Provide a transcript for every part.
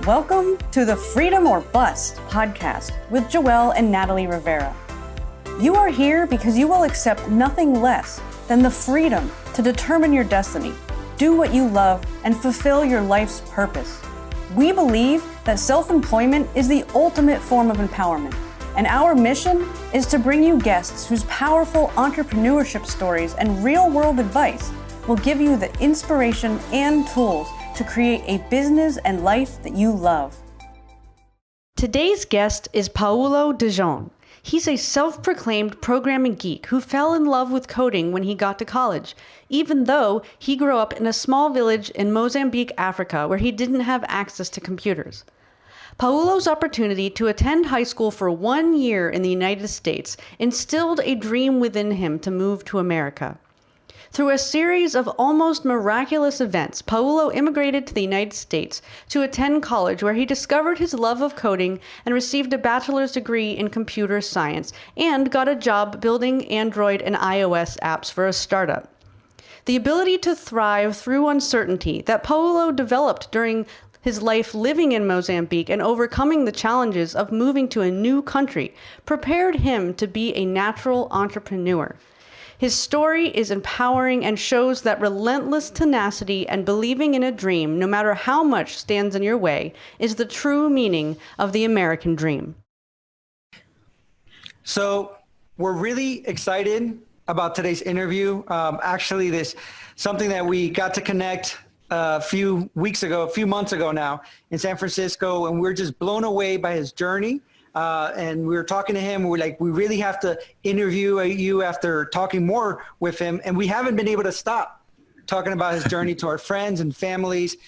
Welcome to the Freedom or Bust podcast with Joeel and Natalie Rivera. You are here because you will accept nothing less than the freedom to determine your destiny, do what you love, and fulfill your life's purpose. We believe that self-employment is the ultimate form of empowerment, and our mission is to bring you guests whose powerful entrepreneurship stories and real-world advice will give you the inspiration and tools to create a business and life that you love. Today's guest is Paulo Dichone. He's a self-proclaimed programming geek who fell in love with coding when he got to college, even though he grew up in a small village in Mozambique, Africa, where he didn't have access to computers. Paulo's opportunity to attend high school for 1 year in the United States instilled a dream within him to move to America. Through a series of almost miraculous events, Paulo immigrated to the United States to attend college, where he discovered his love of coding and received a Bachelor's Degree in computer science and got a job building Android and iOS apps for a startup. The ability to thrive through uncertainty that Paulo developed during his life living in Mozambique and overcoming the challenges of moving to a new country prepared him to be a natural entrepreneur. His story is empowering and shows that relentless tenacity and believing in a dream, no matter how much stands in your way, is the true meaning of the American dream. So we're really excited about today's interview. Actually, this something that we got to connect a few months ago now in San Francisco, and we're just blown away by his journey. And we were talking to him. We're like, we really have to interview you after talking more with him. And we haven't been able to stop talking about his journey to our friends and families.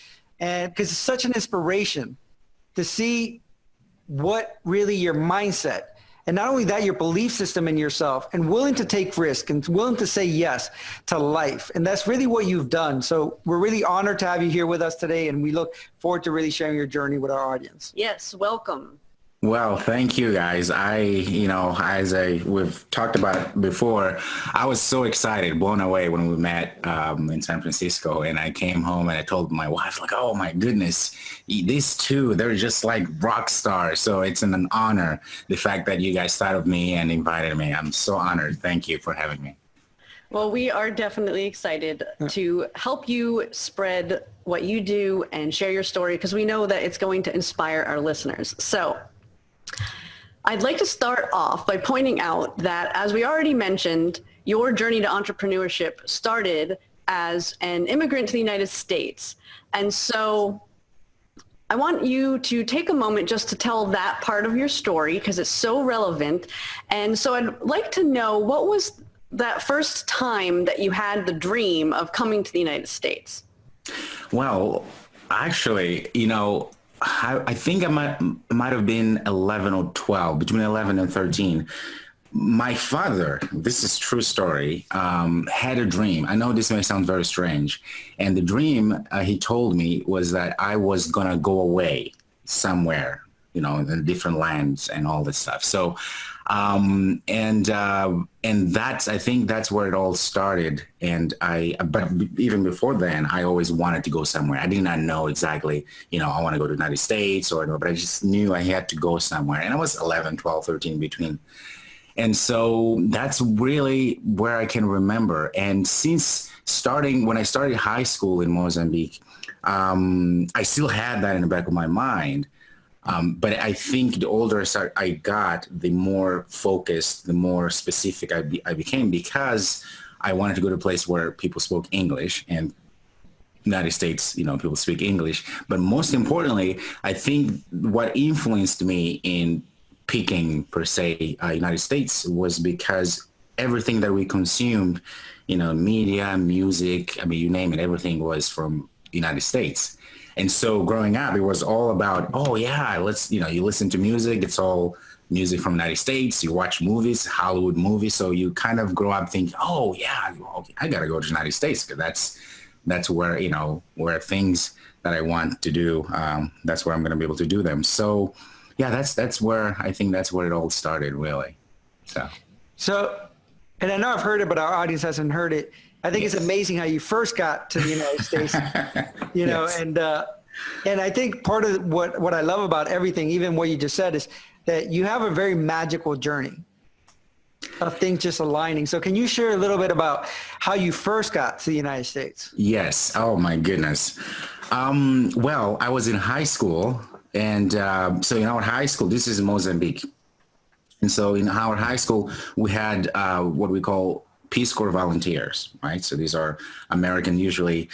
And because it's such an inspiration to see what really your mindset, and not only that, your belief system in yourself, and willing to take risk and willing to say yes to life. And that's really what you've done. So we're really honored to have you here with us today. And we look forward to really sharing your journey with our audience. Yes, welcome. Well, thank you guys. We've talked about it before, I was so excited, blown away when we met in San Francisco, and I came home and I told my wife, like, oh my goodness, these two, they're just like rock stars. So it's an honor, the fact that you guys thought of me and invited me. I'm so honored. Thank you for having me. Well, we are definitely excited to help you spread what you do and share your story, because we know that it's going to inspire our listeners. So I'd like to start off by pointing out that, as we already mentioned, your journey to entrepreneurship started as an immigrant to the United States. And so I want you to take a moment just to tell that part of your story, because it's so relevant. And so I'd like to know, what was that first time that you had the dream of coming to the United States? Well, actually, I think I might have been 11 or 12, between 11 and 13. My father, this is true story, had a dream. I know this may sound very strange. And the dream he told me was that I was going to go away somewhere, in different lands and all this stuff. So, and I think that's where it all started. But even before then, I always wanted to go somewhere. I did not know exactly, I want to go to the United States but I just knew I had to go somewhere. And I was 11, 12, 13 between. And so that's really where I can remember. And when I started high school in Mozambique, I still had that in the back of my mind. But I think the older I got, the more focused, the more specific I became, because I wanted to go to a place where people spoke English, and United States, people speak English. But most importantly, I think what influenced me in picking, per se, United States was because everything that we consumed, media, music, you name it, everything was from United States. And so growing up, it was all about, oh yeah, you listen to music, it's all music from the United States, you watch movies, Hollywood movies. So you kind of grow up thinking, oh yeah, I got to go to the United States, because that's where, where things that I want to do, that's where I'm going to be able to do them. So yeah, that's where it all started, really. So, and I know I've heard it, but our audience hasn't heard it. I think It's amazing how you first got to the United States, Yes. and And I think part of what I love about everything, even what you just said, is that you have a very magical journey of things just aligning. So can you share a little bit about how you first got to the United States? Yes. Oh my goodness. Well, I was in high school, and so in our high school, this is Mozambique. And so in our high school, we had what we call Peace Corps volunteers, right? So these are usually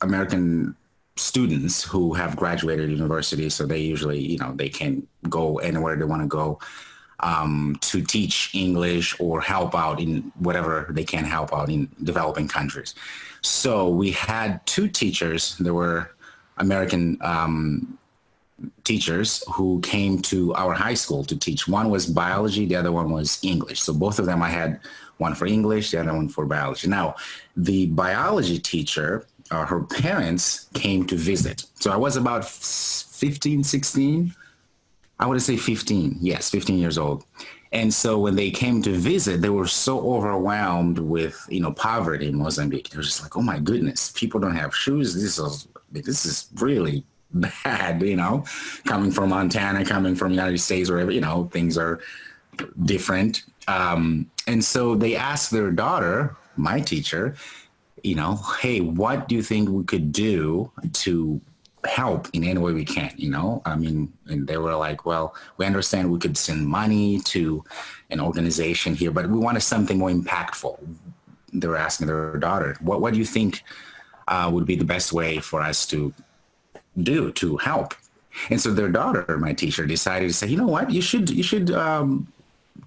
American students who have graduated university. So they usually, they can go anywhere they want to go to teach English or help out in whatever they can help out in developing countries. So we had two teachers. There were American teachers who came to our high school to teach. One was biology, the other one was English. So both of them, I had one for English, the other one for biology. Now, the biology teacher, her parents came to visit. So I was about 15, 16. I would say 15. Yes, 15 years old. And so when they came to visit, they were so overwhelmed with, poverty in Mozambique. They were just like, oh my goodness, people don't have shoes. This is really bad, coming from Montana, coming from the United States, wherever, things are different. And so they asked their daughter, my teacher, hey, what do you think we could do to help in any way we can, and they were like, well, we understand we could send money to an organization here, but we wanted something more impactful. They were asking their daughter, what do you think would be the best way for us to do to help? And so their daughter, my teacher, decided to say, you know what, you should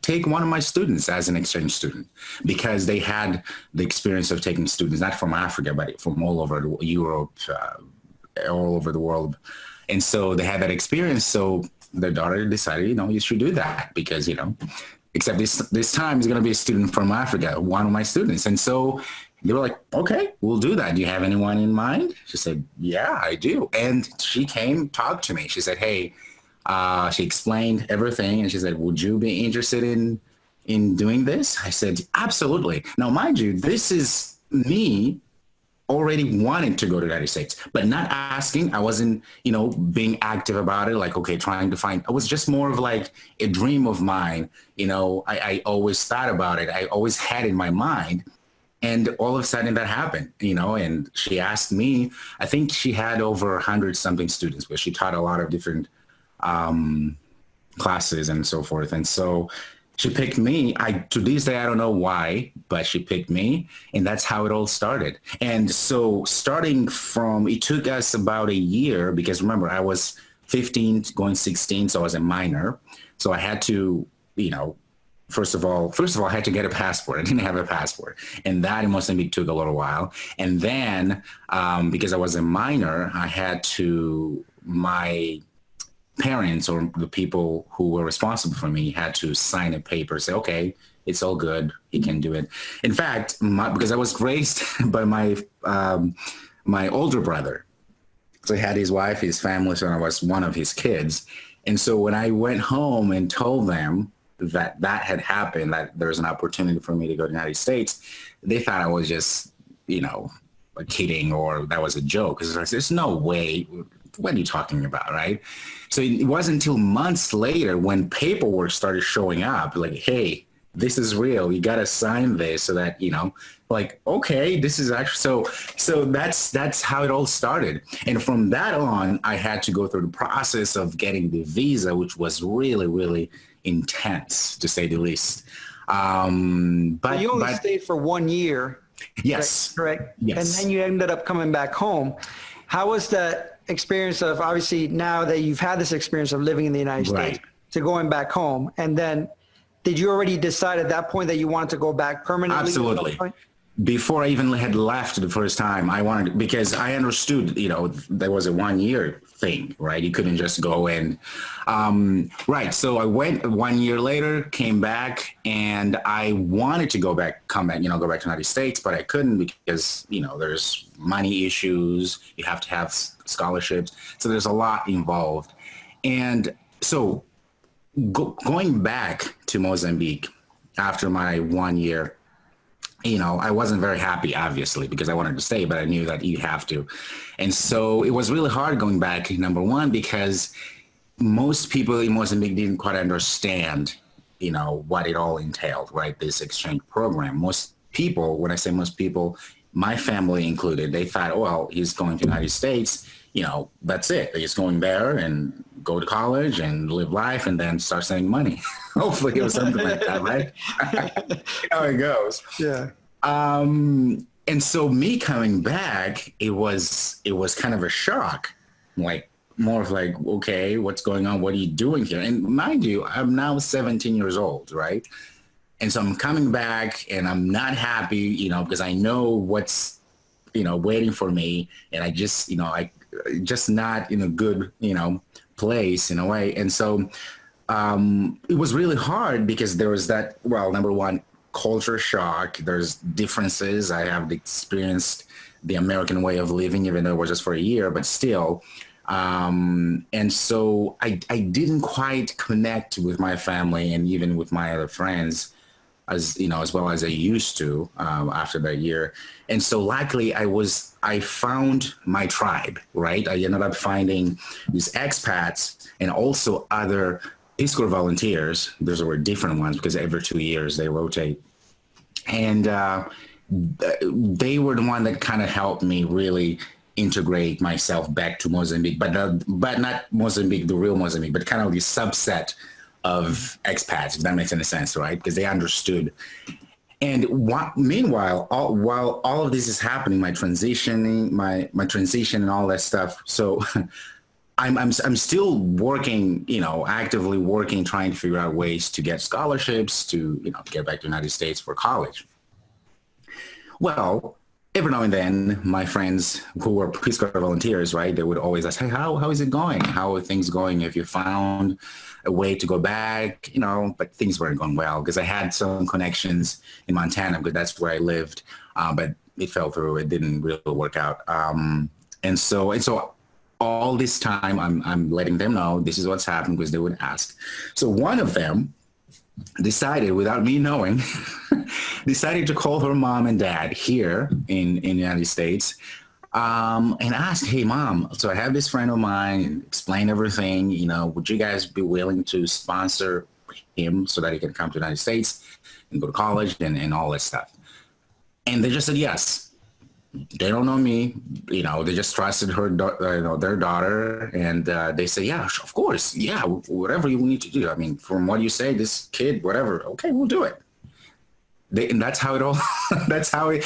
take one of my students as an exchange student, because they had the experience of taking students, not from Africa, but from all over Europe, all over the world. And so they had that experience. So their daughter decided, you should do that, because, except this time is going to be a student from Africa, one of my students. And so they were like, okay, we'll do that. Do you have anyone in mind? She said, yeah, I do. And she came, talked to me. She said, hey, she explained everything. And she said, would you be interested in doing this? I said, absolutely. Now, mind you, this is me already wanted to go to the United States, but not asking. I wasn't, being active about it, like, okay, trying to find. It was just more of like a dream of mine. I always thought about it. I always had it in my mind. And all of a sudden that happened, and she asked me, I think she had over 100 something students, but she taught a lot of different classes and so forth. And so she picked me. To this day, I don't know why, but she picked me, and that's how it all started. And so it took us about a year, because remember, I was 15 going 16, so I was a minor. So I had to, first of all, I had to get a passport. I didn't have a passport, and that in Mozambique took a little while. And then because I was a minor, I had to, my parents or the people who were responsible for me had to sign a paper, say, okay, it's all good, he can do it. In fact, because I was raised by my older brother. So he had his wife, his family, so I was one of his kids. And so when I went home and told them that had happened, that there was an opportunity for me to go to the United States, they thought I was just, kidding, or that was a joke. Because there's no way. What are you talking about, right? So it wasn't until months later when paperwork started showing up, like, hey, this is real. You got to sign this, so that, like, okay, this is actually, so that's how it all started. And from that on, I had to go through the process of getting the visa, which was really, really intense, to say the least. But you only stayed for 1 year. Yes. Correct? Yes. And then you ended up coming back home. How was that experience of, obviously now that you've had this experience of living in the United States, to going back home? And then did you already decide at that point that you wanted to go back permanently? Absolutely. Before I even had left the first time, I wanted, because I understood, there was a 1 year thing, right? You couldn't just go in. Right. So I went 1 year later, came back, and I wanted to go back to the United States, but I couldn't because, there's money issues. You have to have scholarships. So there's a lot involved. And so going back to Mozambique after my 1 year, I wasn't very happy, obviously, because I wanted to stay, but I knew that you have to. And so it was really hard going back, number one, because most people in Mozambique didn't quite understand, what it all entailed, right? This exchange program. Most people, when I say most people, my family included, they thought, well, he's going to the United States, that's it. He's going there and go to college and live life and then start saving money. Hopefully it was something like that, right? How it goes. Yeah. And so me coming back, it was kind of a shock, like more of like, okay, what's going on? What are you doing here? And mind you, I'm now 17 years old, right? And so I'm coming back and I'm not happy, because I know what's, waiting for me. And I just, I just not in a good, place in a way. And so it was really hard because there was that, well, number one, culture shock. There's differences. I have experienced the American way of living, even though it was just for a year, but still. And so I didn't quite connect with my family and even with my other friends as well as I used to after that year. And so luckily I found my tribe, right? I ended up finding these expats and also other Peace Corps volunteers. Those were different ones because every 2 years they rotate. And they were the one that kind of helped me really integrate myself back to Mozambique, but not Mozambique, the real Mozambique, but kind of the subset of expats, if that makes any sense, right? Because they understood. And meanwhile, while all of this is happening, my transition and all that stuff. So I'm still working, actively working, trying to figure out ways to get scholarships to, get back to the United States for college. Well, every now and then, my friends who were Peace Corps volunteers, right, they would always ask, hey, how is it going? How are things going? Have you found a way to go back? But things weren't going well because I had some connections in Montana because that's where I lived, but it fell through. It didn't really work out. And so all this time, I'm letting them know this is what's happened because they would ask. So one of them decided, without me knowing, decided to call her mom and dad here in the United States and ask, hey, Mom, so I have this friend of mine, explain everything, would you guys be willing to sponsor him so that he can come to the United States and go to college and all that stuff? And they just said yes. They don't know me, they just trusted her, their daughter, and they said, yeah, of course, yeah, whatever you need to do. I mean, from what you say, this kid, whatever, okay, we'll do it. And that's how it all,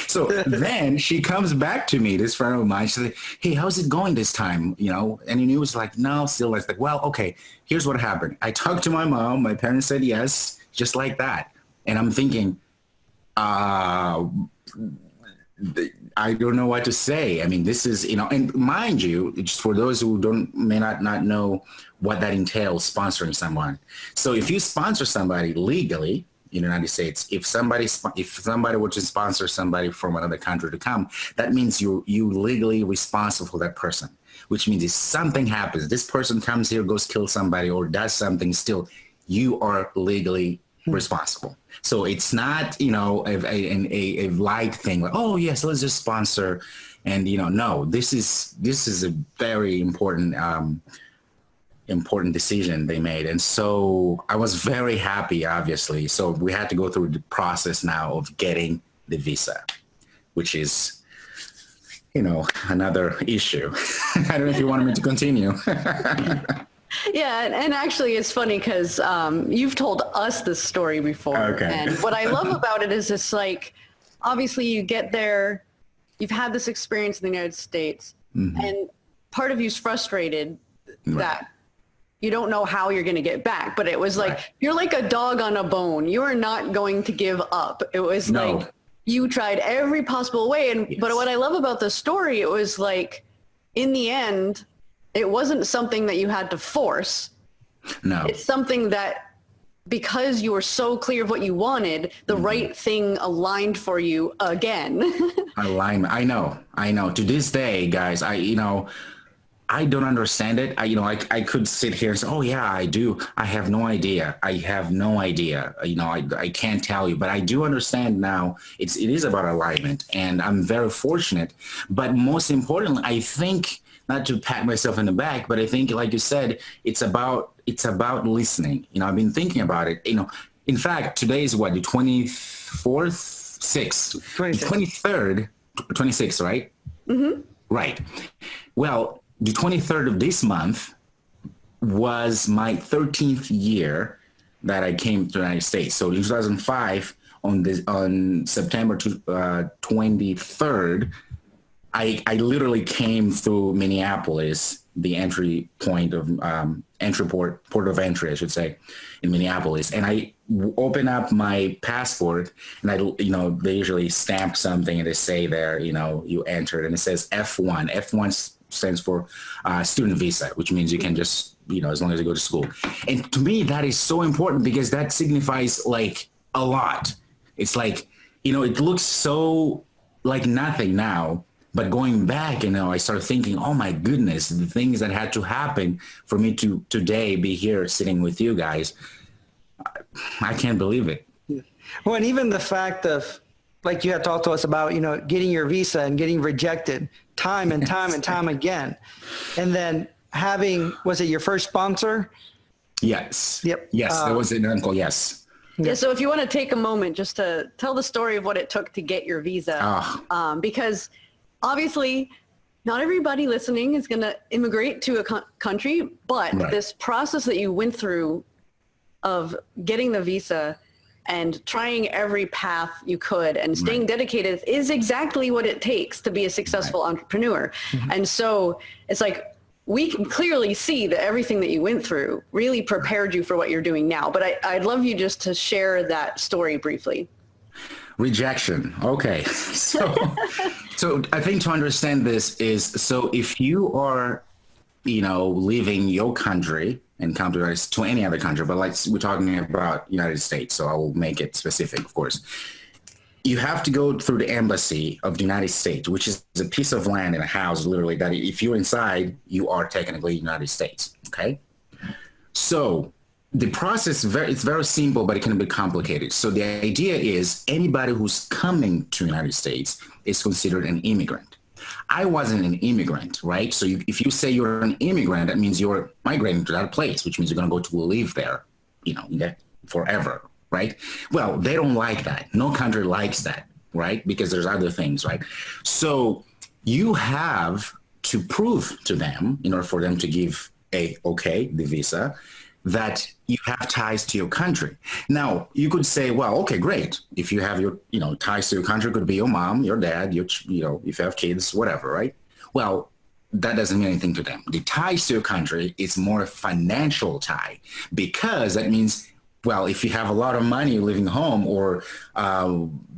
so then she comes back to me, this friend of mine, she said, hey, how's it going this time? And he was like, no, still, it's like, well, okay, here's what happened. I talked to my mom, my parents said yes, just like that. And I'm thinking, I don't know what to say. I mean, this is, and mind you, just for those who may not know what that entails, sponsoring someone. So if you sponsor somebody legally in the United States, if somebody were to sponsor somebody from another country to come, that means you legally responsible for that person, which means if something happens, this person comes here, goes kill somebody or does something, still you are legally responsible. So it's not, a light thing like, oh yes, let's just sponsor. And, no, this is a very important decision they made. And so I was very happy, obviously. So we had to go through the process now of getting the visa, which is, another issue. I don't know if you wanted me to continue. Yeah, and actually it's funny because you've told us this story before. Okay. And what I love about it is it's like, obviously you get there, you've had this experience in the United States, and part of you's frustrated that you don't know how you're going to get back. But it was like, you're like a dog on a bone. You are not going to give up. It was like you tried every possible way. And but what I love about the story, it was like, in the end, it wasn't something that you had to force. No. It's something that, because you were so clear of what you wanted, the right thing aligned for you again. Alignment. I know. To this day, guys, I I don't understand it. I could sit here and say, oh yeah, I do. I have no idea. I have no idea. I can't tell you, but I do understand now it is about alignment, and I'm very fortunate. But most importantly, I think, not to pat myself in the back, but I think, like you said, it's about listening. I've been thinking about it. In fact, today is what, the 24th, 6th, 23rd, 26th, right? Mm-hmm. Right. Well, the 23rd of this month was my 13th year that I came to the United States. So in 2005, on September 23rd, I literally came through Minneapolis, the entry point of port of entry, I should say, in Minneapolis. And I open up my passport, and they usually stamp something, and they say there, you entered, and it says F1. F1 stands for student visa, which means you can just, as long as you go to school. And to me, that is so important, because that signifies like a lot. It's like, it looks so like nothing now, but going back, I started thinking, oh my goodness, the things that had to happen for me to today be here sitting with you guys. I can't believe it. Well, and even the fact of, like you had talked to us about, getting your visa and getting rejected time and time and time again. And then was it your first sponsor? Yes. Yep. Yes, that was an uncle, yes. Yeah, so if you want to take a moment just to tell the story of what it took to get your visa, because obviously not everybody listening is going to immigrate to a country, but this process that you went through of getting the visa and trying every path you could and staying dedicated is exactly what it takes to be a successful entrepreneur. Mm-hmm. And so it's like, we can clearly see that everything that you went through really prepared you for what you're doing now. But I'd love you just to share that story briefly. Rejection. Okay. So I think to understand this is, so if you are, leaving your country and come to any other country, but like we're talking about United States, so I will make it specific, of course. You have to go through the embassy of the United States, which is a piece of land in a house, literally, that if you're inside, you are technically United States. Okay. So the process, it's very simple, but it can be complicated. So the idea is anybody who's coming to the United States is considered an immigrant. I wasn't an immigrant, right? So if you say you're an immigrant, that means you're migrating to that place, which means you're going to go to live there, forever, right? Well, they don't like that. No country likes that, right? Because there's other things, right? So you have to prove to them, in order for them to give the visa, that you have ties to your country. Now, you could say, well, okay, great. If you have your, ties to your country, could be your mom, your dad, if you have kids, whatever, right? Well, that doesn't mean anything to them. The ties to your country is more a financial tie, because that means, well, if you have a lot of money living home or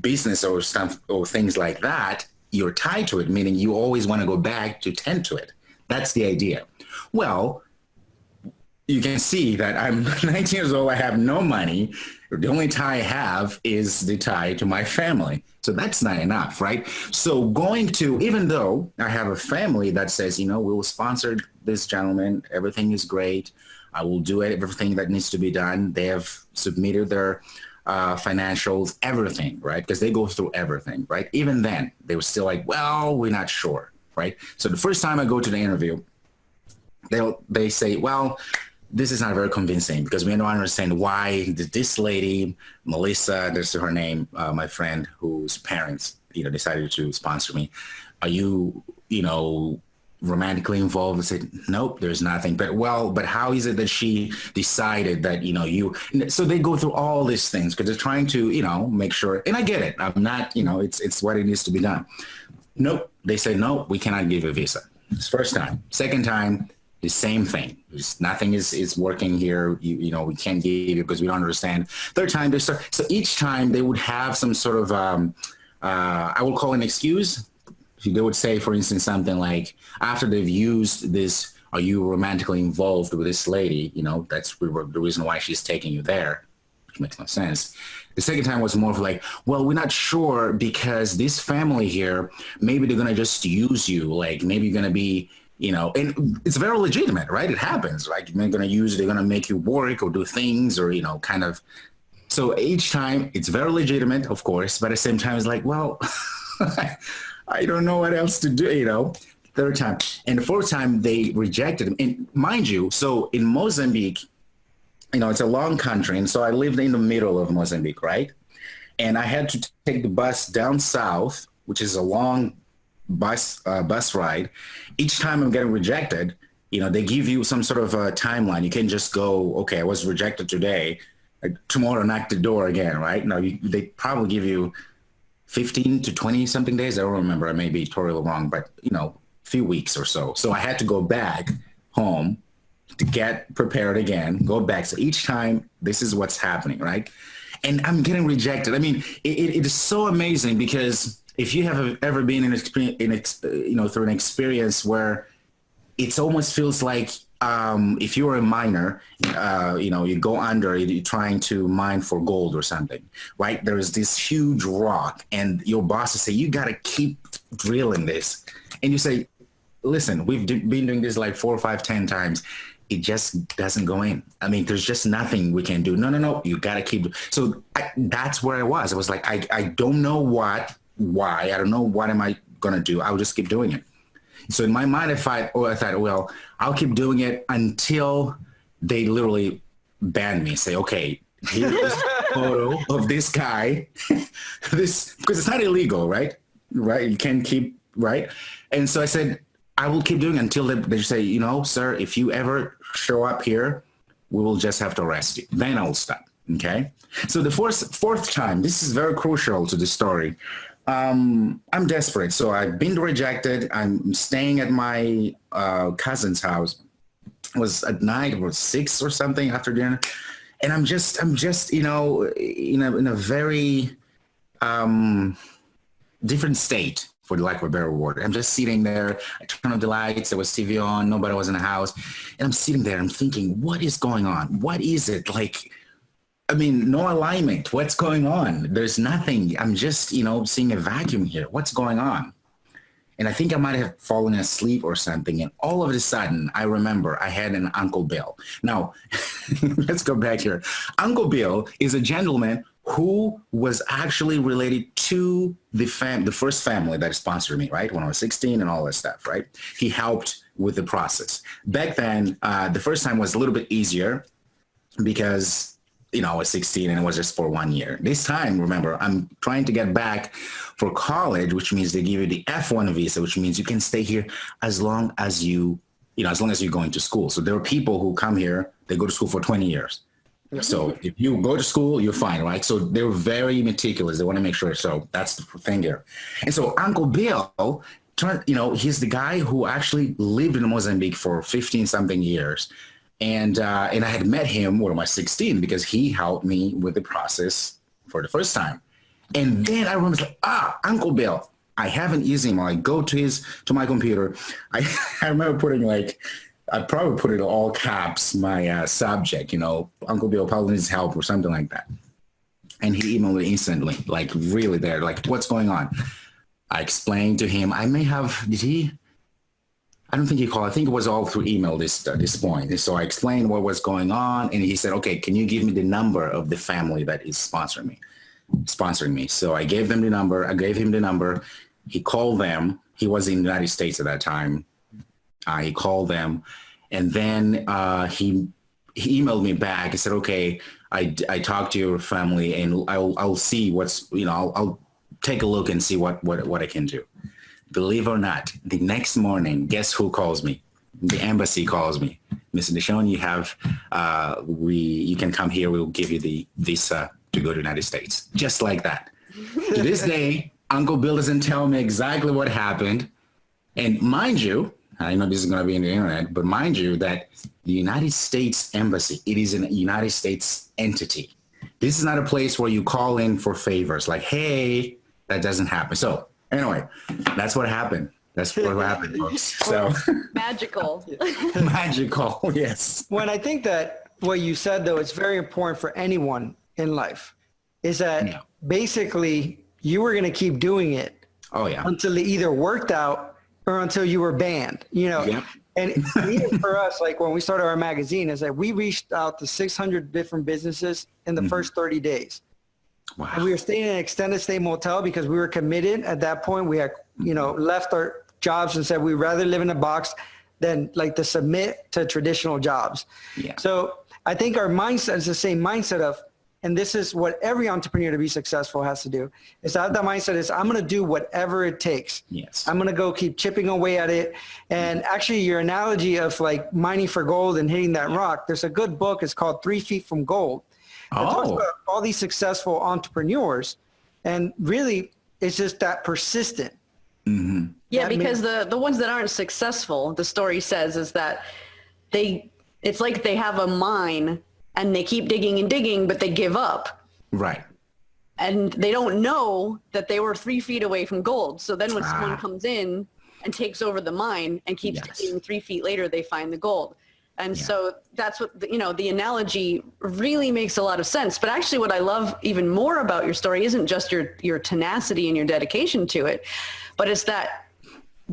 business or stuff or things like that, you're tied to it, meaning you always want to go back to tend to it. That's the idea. Well, you can see that I'm 19 years old. I have no money. The only tie I have is the tie to my family. So that's not enough, right? So even though I have a family that says, we will sponsor this gentleman, everything is great, I will do everything that needs to be done. They have submitted their financials, everything, right? Because they go through everything, right? Even then, they were still like, well, we're not sure, right? So the first time I go to the interview, they say, well, this is not very convincing, because we don't understand why this lady, Melissa, that's her name, my friend whose parents, decided to sponsor me. Are you, romantically involved? I said, nope, there's nothing. But how is it that she decided that, so they go through all these things because they're trying to, make sure, and I get it. I'm not, it's what it needs to be done. Nope. They say, no, we cannot give you a visa. It's first time. Second time, the same thing. Nothing is working here. We can't give you because we don't understand. Third time, they start. So each time they would have some sort of, I will call an excuse. They would say, for instance, something like, after they've used this, are you romantically involved with this lady? That's the reason why she's taking you there, which makes no sense. The second time was more of like, well, we're not sure because this family here, maybe they're going to just use you. Like maybe you're going to be and it's very legitimate, right? It happens. Like they're going to make you work or do things or, kind of. So each time it's very legitimate, of course, but at the same time it's like, well, I don't know what else to do, Third time. And the fourth time they rejected him. And mind you, so in Mozambique, it's a long country. And so I lived in the middle of Mozambique, right? And I had to take the bus down south, which is a long bus ride. Each time I'm getting rejected, they give you some sort of a timeline. You can just go, okay, I was rejected today. Tomorrow, knock the door again, right? No, they probably give you 15 to 20 something days. I don't remember. I may be totally wrong, but, few weeks or so. So I had to go back home to get prepared again, go back. So each time, this is what's happening, right? And I'm getting rejected. I mean, it is so amazing because if you have ever been through an experience where it almost feels like if you're a miner, you go under, you're trying to mine for gold or something, right? There's this huge rock and your bosses say, you got to keep drilling this. And you say, listen, we've been doing this like 4, 5, 10 times. It just doesn't go in. I mean, there's just nothing we can do. No, you got to keep. So that's where I was. I was like, I don't know why. I don't know what am I going to do. I'll just keep doing it. So in my mind, I thought, well, I'll keep doing it until they literally ban me. Say, okay, here's a photo of this guy. Because it's not illegal, right? Right? You can't keep, right? And so I said, I will keep doing it until they say, sir, if you ever show up here, we will just have to arrest you. Then I will stop. Okay. So the fourth time, this is very crucial to the story. I'm desperate. So I've been rejected. I'm staying at my cousin's house. It was at night, it was 6 or something after dinner. And I'm just, in a very different state, for the lack of a better word. I'm just sitting there. I turned on the lights. There was TV on. Nobody was in the house. And I'm sitting there. I'm thinking, what is going on? What is it? Like, I mean, no alignment. What's going on? There's nothing. I'm just, seeing a vacuum here. What's going on? And I think I might have fallen asleep or something. And all of a sudden, I remember I had an Uncle Bill. Now, let's go back here. Uncle Bill is a gentleman who was actually related to the first family that sponsored me, right? When I was 16 and all that stuff, right? He helped with the process. Back then, the first time was a little bit easier because, I was 16 and it was just for 1 year. This time, remember, I'm trying to get back for college, which means they give you the F1 visa, which means you can stay here as long as you're going to school. So there are people who come here, they go to school for 20 years. So if you go to school, you're fine, right? So they're very meticulous. They want to make sure. So that's the thing here. And so Uncle Bill, he's the guy who actually lived in Mozambique for 15 something years. And I had met him when I was 16 because he helped me with the process for the first time. And then I remember, Uncle Bill, I have an easy email. I go to my computer. I remember putting I probably put it in all caps, my subject, Uncle Bill probably needs help or something like that. And he emailed me instantly, like really there, like what's going on? I explained to him, I don't think he called. I think it was all through email this point. And so I explained what was going on. And he said, okay, can you give me the number of the family that is sponsoring me? So I gave them the number. I gave him the number. He called them. He was in the United States at that time. He called them. And then he emailed me back. He said, okay, I talked to your family and I'll see I'll take a look and see what I can do. Believe it or not, the next morning, guess who calls me? The embassy calls me. Mr. Dichone, you can come here. We'll give you the visa to go to the United States. Just like that. To this day, Uncle Bill doesn't tell me exactly what happened. And mind you, I know this is going to be in the internet, but mind you that the United States Embassy, it is a United States entity. This is not a place where you call in for favors like, hey, that doesn't happen. So anyway, that's what happened. That's what happened, folks. So magical. Magical, yes. When I think that what you said, though, it's very important for anyone in life is that basically you were going to keep doing it until it either worked out or until you were banned, you know. Yep. And even for us, like when we started our magazine, is that we reached out to 600 different businesses in the first 30 days. Wow. And we were staying in an extended stay motel because we were committed at that point. We had, you know, left our jobs and said we'd rather live in a box than like to submit to traditional jobs. Yeah. So I think our mindset is the same mindset of, and this is what every entrepreneur to be successful has to do, is to have that mindset is I'm going to do whatever it takes. Yes. I'm going to go keep chipping away at it. And actually your analogy of like mining for gold and hitting that rock, there's a good book. It's called 3 Feet from Gold. It talks about all these successful entrepreneurs. And really it's just that persistent. Mm-hmm. Yeah, because the ones that aren't successful, the story says, is that it's like they have a mine and they keep digging and digging, but they give up. Right. And they don't know that they were 3 feet away from gold. So then when someone comes in and takes over the mine and keeps digging, 3 feet later, they find the gold. And so that's what, you know, the analogy really makes a lot of sense. But actually what I love even more about your story isn't just your tenacity and your dedication to it, but it's that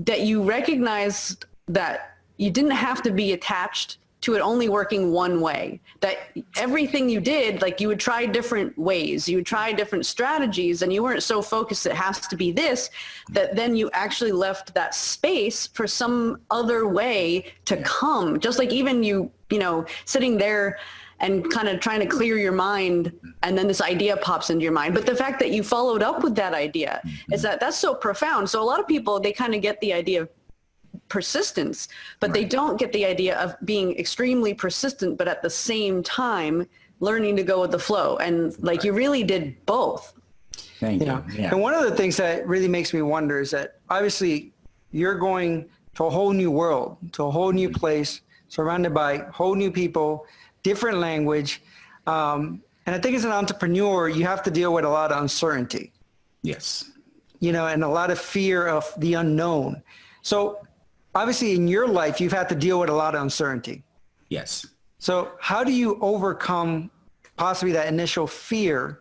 you recognized that you didn't have to be attached to it only working one way, that everything you did, like you would try different ways, you would try different strategies, and you weren't so focused it has to be this, that then you actually left that space for some other way to come. Just like even you know, sitting there and kind of trying to clear your mind, and then this idea pops into your mind. But the fact that you followed up with that idea is that's so profound. So a lot of people, they kind of get the idea of persistence, but they don't get the idea of being extremely persistent, but at the same time learning to go with the flow. And like you really did both. Thank you. Yeah. And one of the things that really makes me wonder is that obviously you're going to a whole new world, to a whole new place, surrounded by whole new people, different language. And I think as an entrepreneur, you have to deal with a lot of uncertainty. Yes. You know, and a lot of fear of the unknown. So obviously in your life, you've had to deal with a lot of uncertainty. Yes. So how do you overcome possibly that initial fear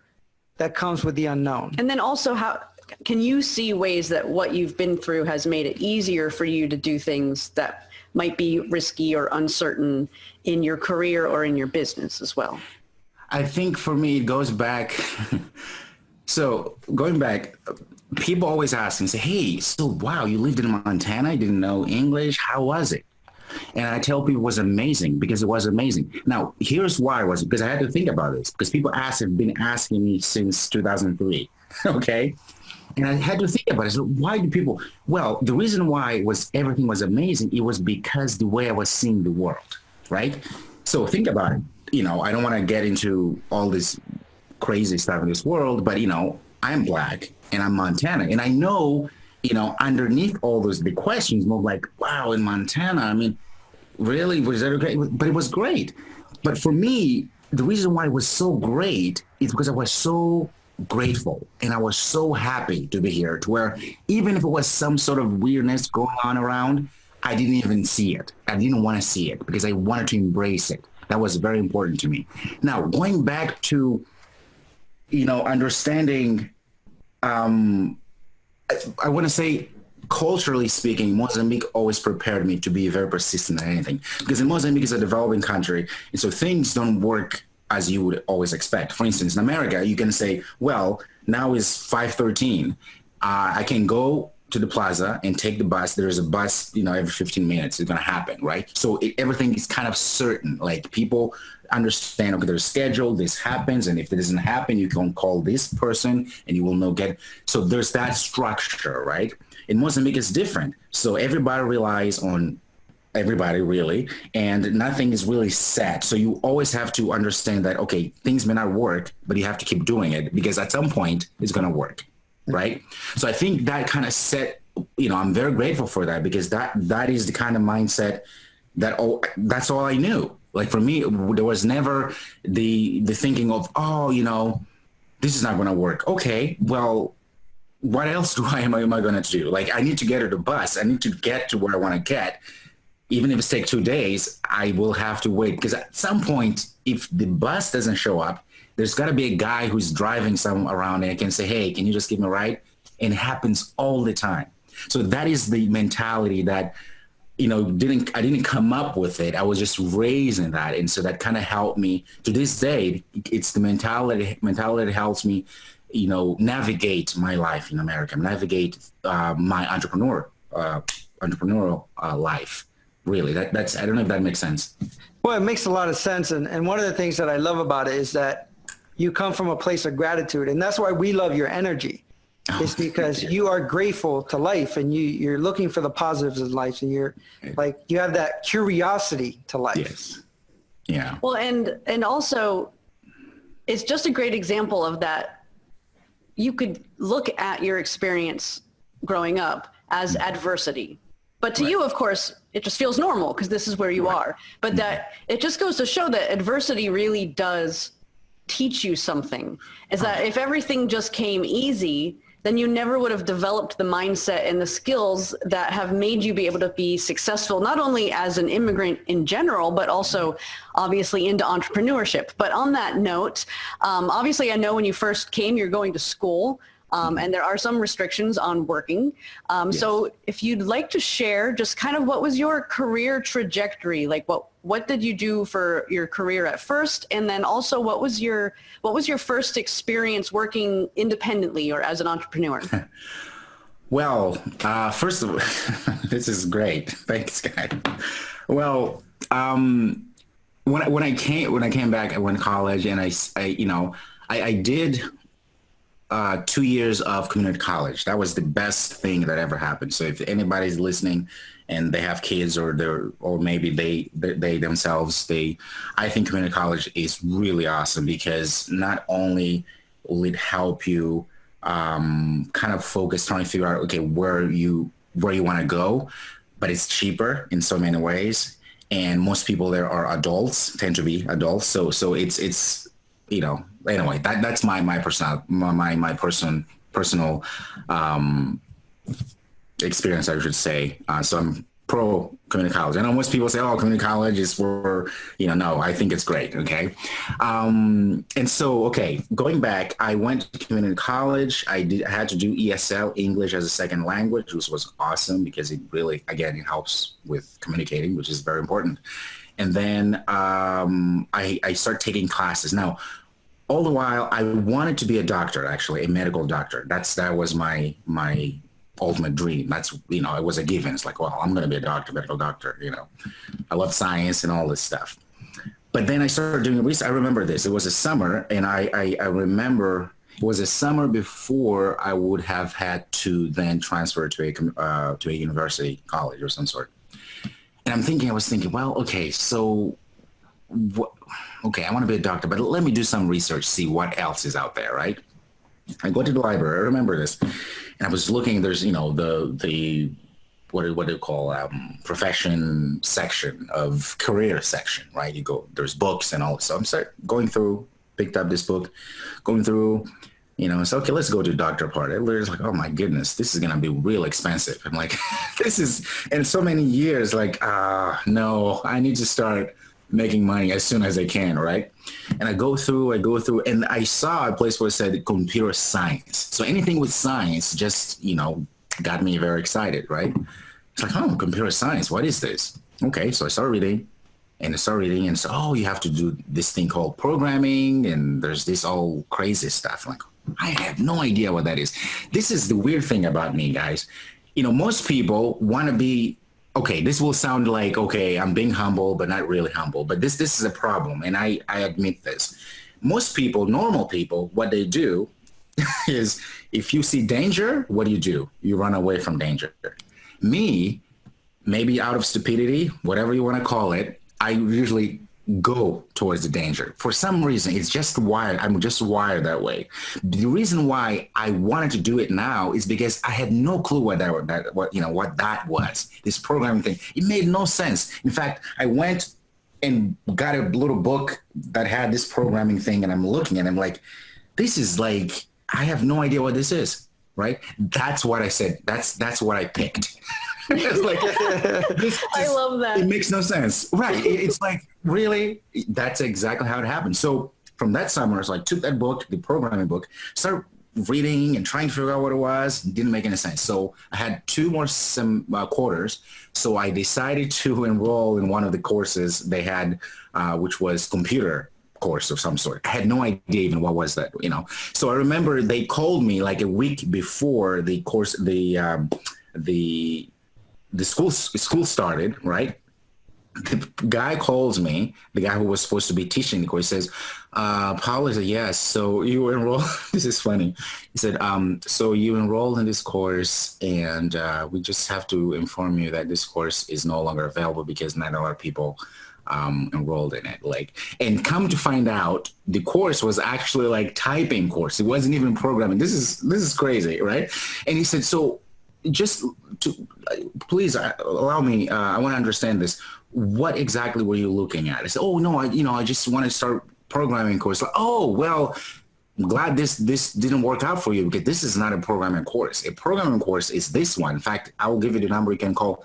that comes with the unknown? And then also, how can you see ways that what you've been through has made it easier for you to do things that might be risky or uncertain in your career or in your business as well? I think for me, it goes back. So going back, people always ask and say, hey, so wow, you lived in Montana, you didn't know English, how was it? And I tell people it was amazing, because it was amazing. Now, here's why it was, because I had to think about this, because people have been asking me since 2003, okay? And I had to think about it. So why do people, well, the reason why everything was amazing, it was because the way I was seeing the world, right? So think about it. You know, I don't want to get into all this crazy stuff in this world, but, you know, I'm Black and I'm Montana. And I know, you know, underneath all those big questions, more like, wow, in Montana, I mean, really, was that great? But it was great. But for me, the reason why it was so great is because I was so grateful and I was so happy to be here, to where even if it was some sort of weirdness going on around, I didn't even see it. I didn't want to see it because I wanted to embrace it. That was very important to me. Now, going back to, you know, understanding, I want to say, culturally speaking, Mozambique always prepared me to be very persistent at anything, because in Mozambique is a developing country, and so things don't work as you would always expect. For instance, in America, you can say, well, now is 5:13. I can go to the plaza and take the bus. There's a bus, you know, every 15 minutes. It's going to happen, right? So everything is kind of certain. Like people understand, okay, there's a schedule, this happens, and if it doesn't happen, you can call this person and you will know so there's that structure, right? In Mozambique, it's different. So everybody relies on everybody, really, and nothing is really set. So you always have to understand that, okay, things may not work, but you have to keep doing it, because at some point it's going to work, right? So I think that kind of set, you know, I'm very grateful for that, because that is the kind of mindset that's all I knew. Like for me, there was never the thinking of, oh, you know, this is not going to work. Okay, well, what else am I going to do? Like, I need to get to the bus. I need to get to where I want to get. Even if it takes 2 days, I will have to wait, because at some point, if the bus doesn't show up, there's got to be a guy who's driving some around and can say, hey, can you just give me a ride? And it happens all the time. So that is the mentality that, I didn't come up with it. I was just raised in that. And so that kind of helped me to this day. It's the mentality that helps me, navigate my life in America, navigate my entrepreneurial life. Really, that's, I don't know if that makes sense. Well, it makes a lot of sense. And one of the things that I love about it is that you come from a place of gratitude. And that's why we love your energy. It's because you are grateful to life, and you're looking for the positives in life, and you're like, you have that curiosity to life. Yes. Yeah. Well, and also it's just a great example of that. You could look at your experience growing up as adversity, but to you, of course, it just feels normal because this is where you are. But that it just goes to show that adversity really does teach you something. Is that if everything just came easy, then you never would have developed the mindset and the skills that have made you be able to be successful, not only as an immigrant in general, but also obviously into entrepreneurship. But on that note, obviously I know when you first came, you're going to school. And there are some restrictions on working. Yes. So if you'd like to share just kind of what was your career trajectory? Like what did you do for your career at first? And then also what was your first experience working independently or as an entrepreneur? Well, first of all, this is great. Thanks, guys. Well, when I came back, I went to college, and I did 2 years of community college. That was the best thing that ever happened. So if anybody's listening and they have kids, or maybe they themselves, I think community college is really awesome, because not only will it help you kind of focus, trying to figure out, okay, where you want to go, but it's cheaper in so many ways. And most people there are adults, tend to be adults. So it's anyway, that's my personal experience, I should say. So I'm pro community college. I know most people say, oh, community college is for, no, I think it's great. Okay. And so, okay, going back, I went to community college. I had to do ESL, English as a second language, which was awesome, because it really, again, it helps with communicating, which is very important. And then I started taking classes. Now, all the while, I wanted to be a doctor, actually, a medical doctor. That was my ultimate dream. That's, it was a given. It's like, well, I'm going to be a doctor, medical doctor, I love science and all this stuff. But then I started doing research. I remember this. It was a summer, and I remember it was a summer before I would have had to then transfer to a university, college or some sort. And I was thinking, well, okay, so okay, I want to be a doctor, but let me do some research, see what else is out there, right? I go to the library. I remember this, and I was looking. There's, the what do you call profession section of career section, right? You go, there's books and all. So I'm going through, picked up this book, going through. So okay, let's go to doctor part. It's like, oh my goodness, this is gonna be real expensive. I'm like, this is, in so many years, like, no, I need to start making money as soon as I can, right? And I go through, and I saw a place where it said computer science. So anything with science just, got me very excited, right? It's like, oh, computer science, what is this? Okay, so I started reading, and so, oh, you have to do this thing called programming, and there's this all crazy stuff. I'm like, I have no idea what that is. This is the weird thing about me, guys. Most people want to be, okay, this will sound like, okay, I'm being humble, but not really humble. But this is a problem, and I admit this. Most people, normal people, what they do is, if you see danger, what do? You run away from danger. Me, maybe out of stupidity, whatever you want to call it, I usually go towards the danger. For some reason, it's just wired. I'm just wired that way. The reason why I wanted to do it now is because I had no clue what that was. This programming thing. It made no sense. In fact, I went and got a little book that had this programming thing, and I'm looking at it, I'm like, this is like, I have no idea what this is, right? That's what I said. That's what I picked. It's like, I love that. It makes no sense. Right. It's like, really? That's exactly how it happened. So from that summer, I took that book, the programming book, started reading and trying to figure out what it was. It didn't make any sense. So I had two more quarters. So I decided to enroll in one of the courses they had, which was computer course of some sort. I had no idea even what was that, So I remember they called me like a week before the course, the school started, right? The guy calls me, the guy who was supposed to be teaching the course, says, Paulo, said, yes, so you enrolled, this is funny. He said, so you enrolled in this course and we just have to inform you that this course is no longer available because not a lot of people enrolled in it. And come to find out, the course was actually like typing course. It wasn't even programming. This is crazy, right? And he said, so just to please allow me, I want to understand this. What exactly were you looking at? I said, oh no, I just want to start programming course. Like, oh, well, I'm glad this didn't work out for you because this is not a programming course. A programming course is this one. In fact, I will give you the number you can call.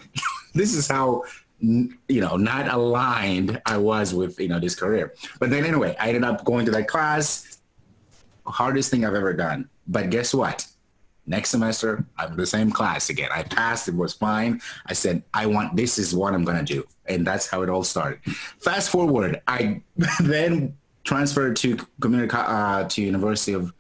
This is how, not aligned I was with, this career. But then anyway, I ended up going to that class, hardest thing I've ever done. But guess what? Next semester, I'm in the same class again. I passed, it was fine. I said, this is what I'm going to do. And that's how it all started. Fast forward, I then transferred to University of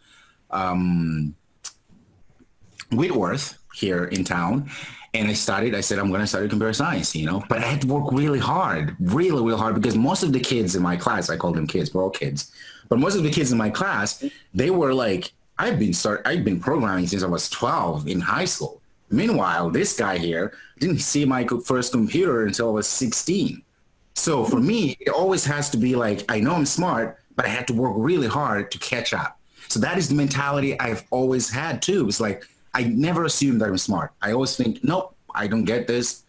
Whitworth here in town. And I said, I'm going to study computer science, but I had to work really hard, really hard, because most of the kids in my class, I call them kids, we're all kids, but most of the kids in my class, they were like, I've been programming since I was 12 in high school. Meanwhile, this guy here didn't see my first computer until I was 16. So for me, it always has to be like, I know I'm smart, but I had to work really hard to catch up. So that is the mentality I've always had too. It's like, I never assume that I'm smart. I always think, nope, I don't get this.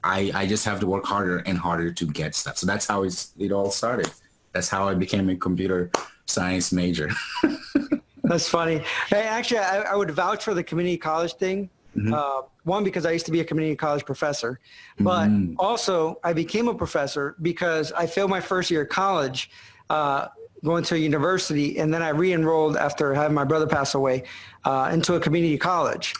I just have to work harder and harder to get stuff. So that's how it all started. That's how I became a computer science major. That's funny. Hey, actually, I would vouch for the community college thing. Mm-hmm. One, because I used to be a community college professor, but also I became a professor because I failed my first year of college, going to a university, and then I re-enrolled after having my brother pass away into a community college.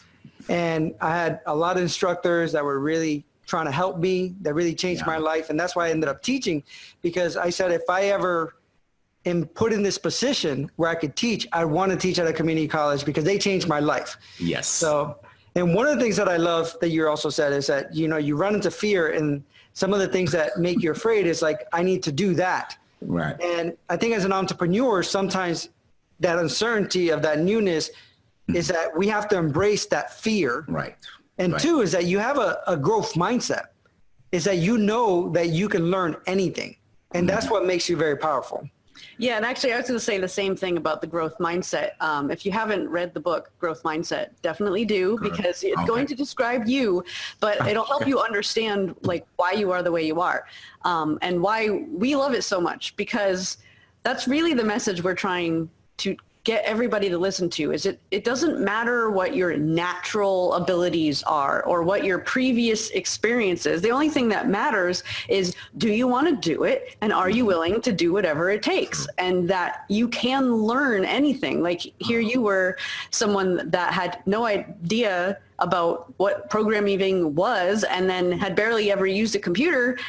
And I had a lot of instructors that were really trying to help me, that really changed my life. And that's why I ended up teaching, because I said, if I ever am put in this position where I could teach, I want to teach at a community college because they changed my life. Yes. So, and one of the things that I love that you also said is that, you run into fear, and some of the things that make you afraid is like, I need to do that. Right. And I think as an entrepreneur, sometimes that uncertainty of that newness is that we have to embrace that fear. Right. And two is that you have a growth mindset, is that you know that you can learn anything. And that's what makes you very powerful. Yeah, and actually I was going to say the same thing about the growth mindset. If you haven't read the book, Growth Mindset, definitely do, because it's going to describe you, but it'll help you understand like why you are the way you are, and why we love it so much, because that's really the message we're trying to get everybody to listen to. Is it doesn't matter what your natural abilities are or what your previous experiences. The only thing that matters is, do you want to do it, and are you willing to do whatever it takes, and that you can learn anything. Like here you were someone that had no idea about what programming was, and then had barely ever used a computer,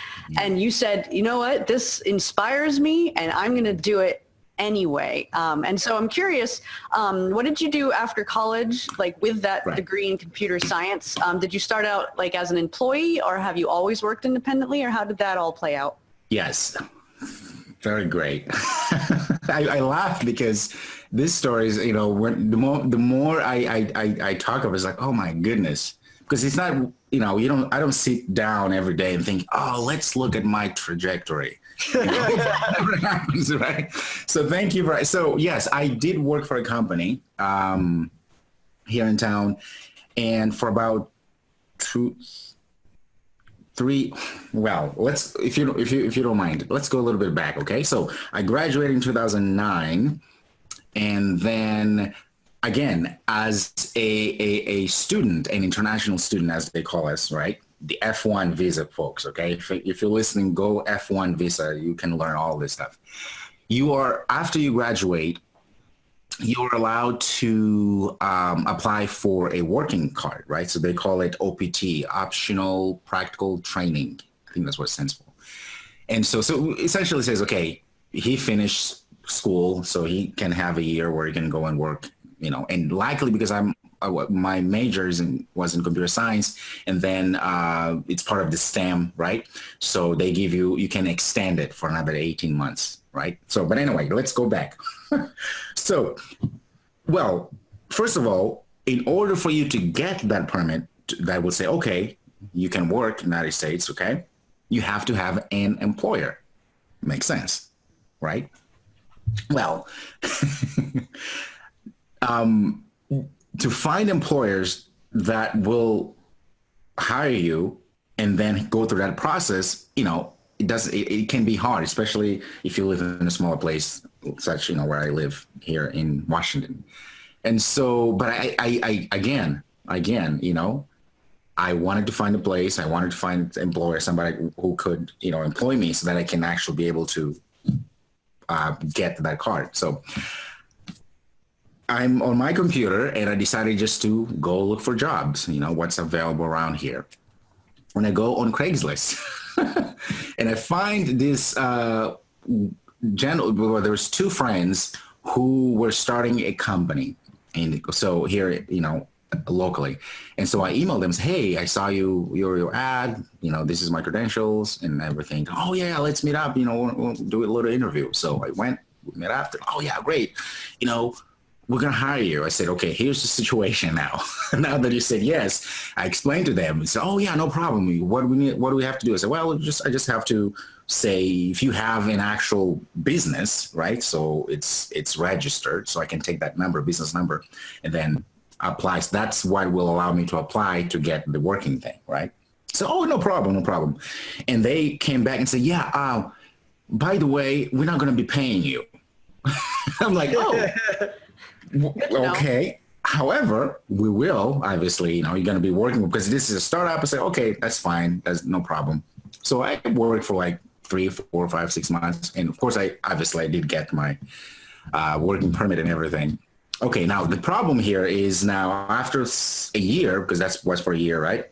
and you said, you know what, this inspires me and I'm going to do it anyway. And so I'm curious, what did you do after college, like with that degree in computer science? Did you start out like as an employee, or have you always worked independently, or how did that all play out? Yes. Very great. I laugh because this story is, when the more I talk of it, it's like, oh my goodness, because it's not, I don't sit down every day and think, oh, let's look at my trajectory. Never happens, right? So thank you. So yes, I did work for a company here in town, and for about 3. Well, let's, if you don't mind, let's go a little bit back. Okay. So I graduated in 2009, and then again, as a student, an international student, as they call us, right? The F1 visa folks. Okay. If you're listening, go F1 visa. You can learn all this stuff. After you graduate, you're allowed to apply for a working card, right? So they call it OPT, optional practical training. I think that's what it stands for. And so essentially says, okay, he finished school, so he can have a year where he can go and work, and likely because my major was in computer science, and then it's part of the STEM, right? So they give you can extend it for another 18 months, right? So, but anyway, let's go back. So, well, first of all, in order for you to get that permit that would say, okay, you can work in the United States, okay, you have to have an employer. Makes sense, right? Well, to find employers that will hire you and then go through that process, it can be hard, especially if you live in a smaller place, such, where I live here in Washington. And so, but I again, I wanted to find a place. I wanted to find an employer, somebody who could, employ me so that I can actually be able to get that card. So I'm on my computer and I decided just to go look for jobs, what's available around here. When I go on Craigslist and I find this there was two friends who were starting a company. And so here, locally. And so I emailed them, hey, I saw your ad, this is my credentials and everything. Oh yeah, let's meet up, we'll do a little interview. So I went, we met after, oh yeah, great. We're going to hire you. I said, okay, here's the situation now. Now that you said yes, I explained to them. So, oh yeah, no problem. What do we have to do? I said, well, I just have to say, if you have an actual business, right? So it's registered. So I can take that number, business number, and then apply. So that's what will allow me to apply to get the working thing, right? So, oh, no problem. And they came back and said, yeah, by the way, we're not going to be paying you. I'm like, oh. Okay. However, we will, obviously, you're going to be working because this is a startup. I say, okay, that's fine. That's no problem. So I worked for like 3, 4, 5, 6 months. And of course, I did get my working permit and everything. Okay. Now the problem here is now after a year, because that's what's for a year, right?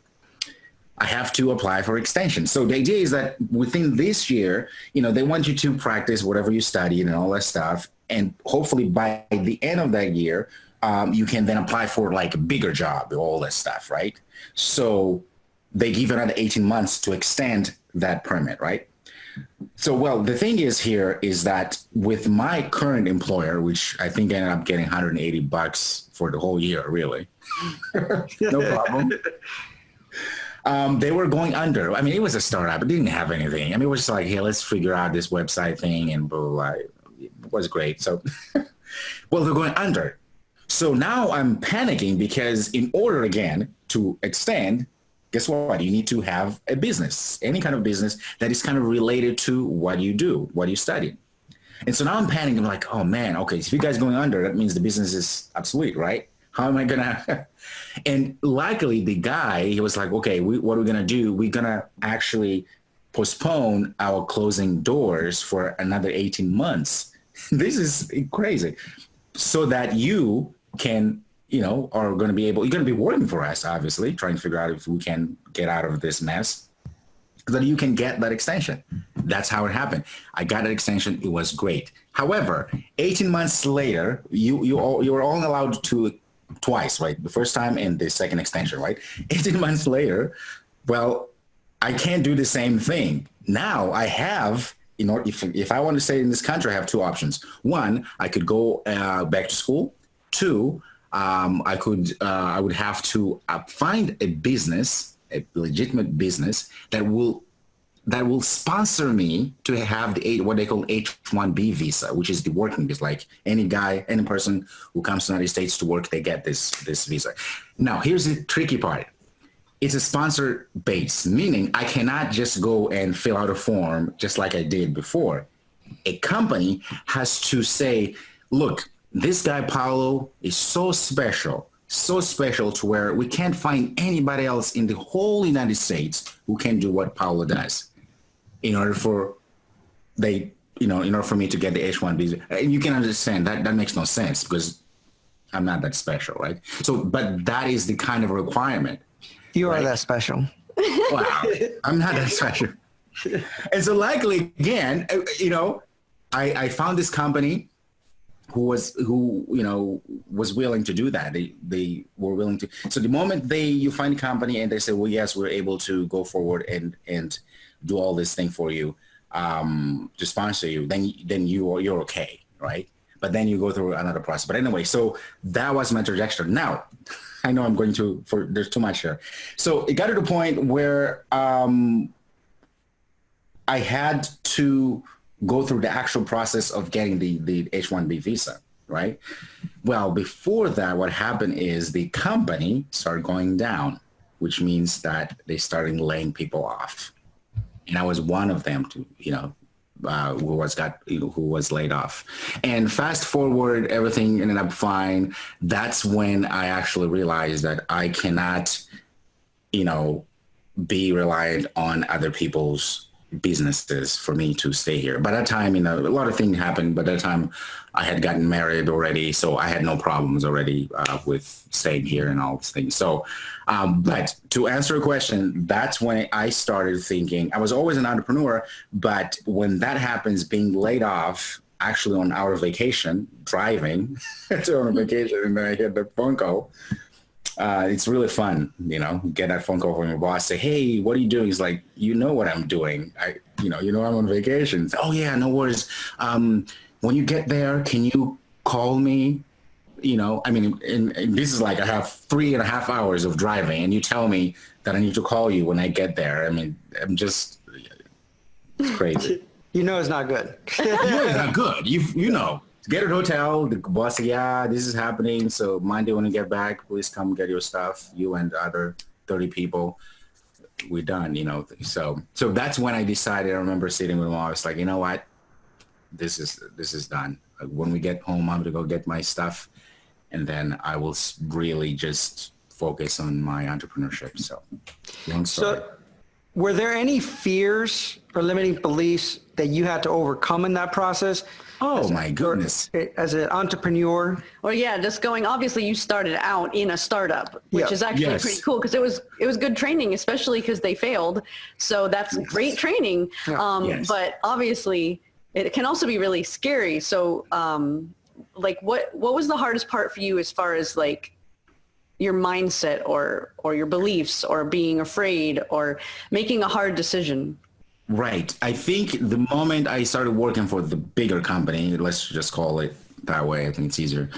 I have to apply for extension. So the idea is that within this year, they want you to practice whatever you studied and all that stuff. And hopefully by the end of that year, you can then apply for like a bigger job, all that stuff, right? So they give another 18 months to extend that permit, right? So, well, the thing is here is that with my current employer, which I think I ended up getting $180 for the whole year, really, no problem. They were going under. I mean, it was a startup. It didn't have anything. I mean, it was just like, hey, let's figure out this website thing and blah, blah, blah. It was great. So, well, they're going under. So now I'm panicking because in order, again, to extend, guess what? You need to have a business, any kind of business that is kind of related to what you do, what you study. And so now I'm panicking. I'm like, oh, man, okay, if you guys going under, that means the business is obsolete, right? How am I going to? And luckily, the guy, he was like, okay, what are we going to do? We're going to actually postpone our closing doors for another 18 months. This is crazy. So that you can, are going to be able, you're going to be working for us, obviously, trying to figure out if we can get out of this mess, so that you can get that extension. That's how it happened. I got an extension. It was great. However, 18 months later, you were only allowed to twice, right? The first time and the second extension, right? 18 months later, well, I can't do the same thing. Now I have, if I want to stay in this country, I have two options. One, I could go back to school. Two, I would have to find a business, a legitimate business that will sponsor me to have what they call H-1B visa, which is the working visa. Like any person who comes to the United States to work, they get this visa. Now, here's the tricky part. It's a sponsor base, meaning I cannot just go and fill out a form just like I did before. A company has to say, look, this guy, Paulo, is so special to where we can't find anybody else in the whole United States who can do what Paulo does. In order for they in order for me to get the H-1 visa, and you can understand that makes no sense because I'm not that special, right? So, but that is the kind of requirement. You are that special. Wow, I'm not that special. And so likely again, I found this company who was willing to do that. They were willing to. So the moment you find a company and they say, well, yes, we're able to go forward and do all this thing for you, to sponsor you, then you're okay, right? But then you go through another process. But anyway, so that was my trajectory. Now, I know there's too much here. So it got to the point where I had to go through the actual process of getting the H-1B visa, right? Well, before that, what happened is the company started going down, which means that they started laying people off. And I was one of them who was laid off. And fast forward, everything ended up fine. That's when I actually realized that I cannot, be reliant on other people's businesses for me to stay here. By that time, a lot of things happened. By that time, I had gotten married already, so I had no problems already with staying here and all these things. So, but to answer your question, that's when I started thinking. I was always an entrepreneur, but when that happens, being laid off, actually on our vacation, driving on a vacation, and then I get the phone call. It's really fun, get that phone call from your boss, say, hey, what are you doing? He's like, you know what I'm doing. I'm on vacation. Oh yeah, no worries. When you get there, can you call me? And this is like, I have 3.5 hours of driving and you tell me that I need to call you when I get there. It's crazy. It's not good. It's not good. Get a hotel, the boss said, yeah, this is happening. So Monday when you get back, please come get your stuff. You and the other 30 people, we're done, So that's when I decided. I remember sitting with mom. I was like, you know what? This is done. When we get home, I'm going to go get my stuff. And then I will really just focus on my entrepreneurship. So long story. So were there any fears or limiting beliefs that you had to overcome in that process? Oh my goodness. As an entrepreneur? Well, yeah, just obviously you started out in a startup, which is actually pretty cool because it was good training, especially because they failed. So that's great training. Yeah. But obviously it can also be really scary. So what was the hardest part for you as far as your mindset or your beliefs or being afraid or making a hard decision? Right. I think the moment I started working for the bigger company, let's just call it that way, I think it's easier.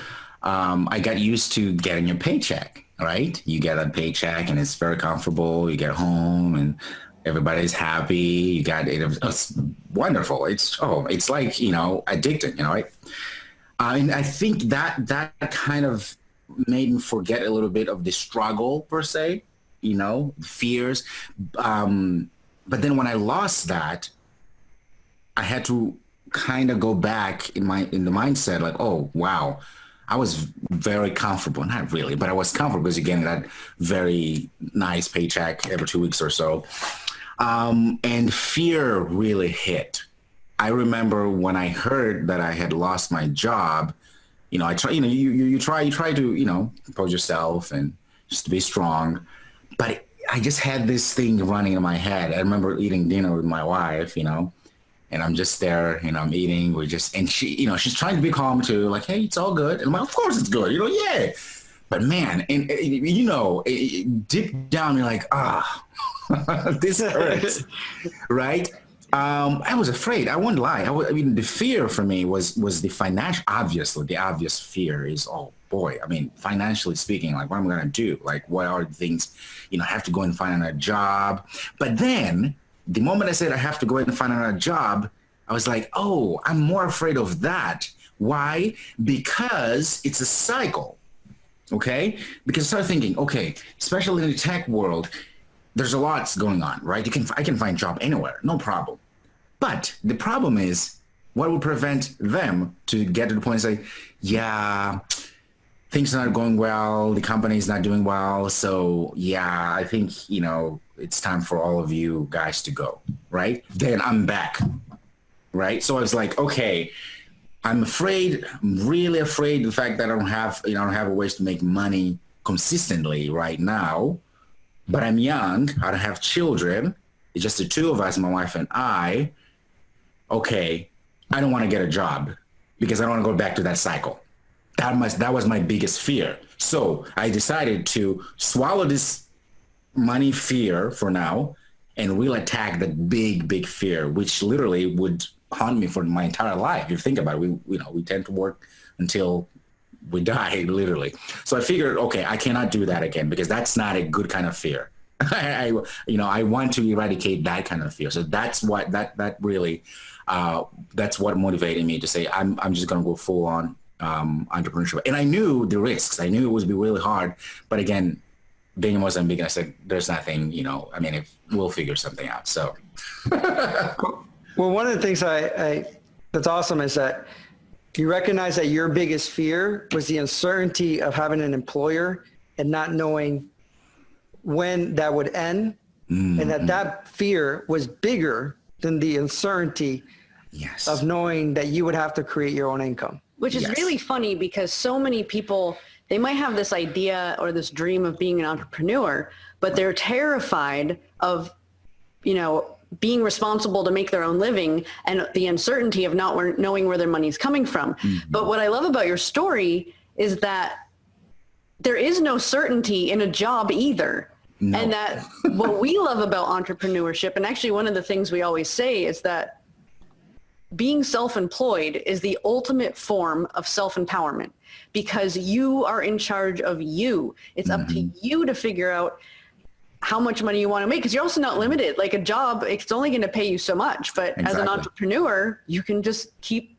I got used to getting a paycheck, right? You get a paycheck and it's very comfortable. You get home and everybody's happy. You got it. It's wonderful. It's like, addicting, right? And I think that kind of made me forget a little bit of the struggle per se, fears. But then when I lost that, I had to kind of go back in the mindset like, oh, wow, I was very comfortable. Not really, but I was comfortable because you're getting that very nice paycheck every 2 weeks or so. And fear really hit. I remember when I heard that I had lost my job, you try to, compose yourself and just to be strong. But I just had this thing running in my head. I remember eating dinner with my wife, and I'm just there, I'm eating. And she, she's trying to be calm too, like, hey, it's all good. And I'm like, of course it's good, yeah. But man, and deep down, you're like, this hurts, right? I was afraid. I wouldn't lie. The fear for me was the financial. Obviously, the obvious fear is, oh boy. Financially speaking, like, what am I going to do? Like, what are the things? I have to go and find another job. But then, the moment I said I have to go and find another job, I was like, oh, I'm more afraid of that. Why? Because it's a cycle. Okay? Because I started thinking, okay, especially in the tech world, there's a lot going on, right? I can find a job anywhere, no problem. But the problem is, what will prevent them to get to the point and say, yeah, things are not going well, the company is not doing well, so yeah, I think, it's time for all of you guys to go, right? Then I'm back, right? So I was like, okay, I'm afraid, I'm really afraid the fact that I don't have a ways to make money consistently right now, but I'm young, I don't have children. It's just the two of us, my wife and I. Okay, I don't want to get a job because I don't want to go back to that cycle. That was my biggest fear. So I decided to swallow this money fear for now and we'll attack that big fear, which literally would haunt me for my entire life. If you think about it, we tend to work until we die, literally. So I figured, okay, I cannot do that again because that's not a good kind of fear. I want to eradicate that kind of fear. So that's what that's what motivated me to say I'm just going to go full on entrepreneurship. And I knew the risks. I knew it would be really hard. But again, being in Mozambique, I said, there's nothing, we'll figure something out. So. Well, one of the things that's awesome is that you recognize that your biggest fear was the uncertainty of having an employer and not knowing when that would end, and that fear was bigger than the uncertainty of knowing that you would have to create your own income. Which is really funny because so many people, they might have this idea or this dream of being an entrepreneur, but they're terrified of, being responsible to make their own living and the uncertainty of not knowing where their money's coming from. But what I love about your story is that there is no certainty in a job either. No. And that what we love about entrepreneurship, and actually one of the things we always say is that being self-employed is the ultimate form of self-empowerment because you are in charge of you. It's up to you to figure out how much money you want to make because you're also not limited. Like a job, it's only going to pay you so much. But as an entrepreneur, you can just keep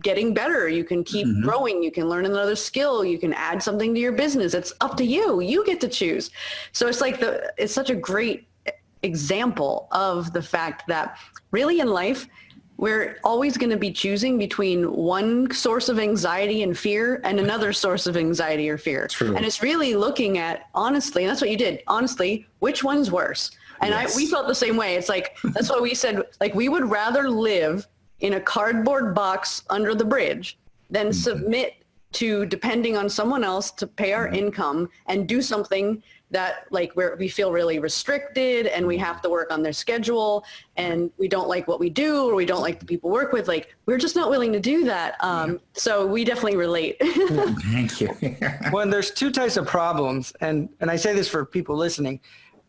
getting better. You can keep growing. You can learn another skill. You can add something to your business. It's up to you. You get to choose. So it's like it's such a great example of the fact that really in life, we're always going to be choosing between one source of anxiety and fear and another source of anxiety or fear. True. And it's really looking at, honestly, and that's what you did, honestly, which one's worse? And we felt the same way. It's like, that's why we said, like, we would rather live in a cardboard box under the bridge than submit to depending on someone else to pay our income and do something that we feel really restricted and we have to work on their schedule and we don't like what we do or we don't like the people we work with. Like, we're just not willing to do that. So we definitely relate. Thank you. Well, there's two types of problems. And I say this for people listening,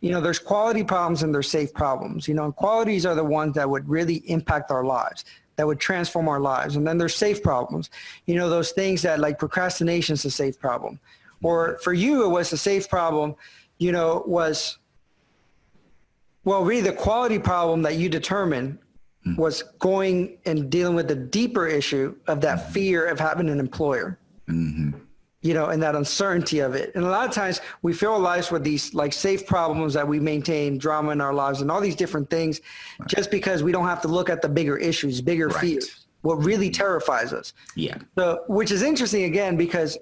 there's quality problems and there's safe problems. Qualities are the ones that would really impact our lives, that would transform our lives. And then there's safe problems. Those things that like procrastination is a safe problem. Or for you, it was a safe problem, was, well, really the quality problem that you determined was going and dealing with the deeper issue of that fear of having an employer, and that uncertainty of it. And a lot of times we fill our lives with these like safe problems that we maintain, drama in our lives and all these different things, just because we don't have to look at the bigger issues, bigger fears, what really terrifies us. Yeah. So, which is interesting again, because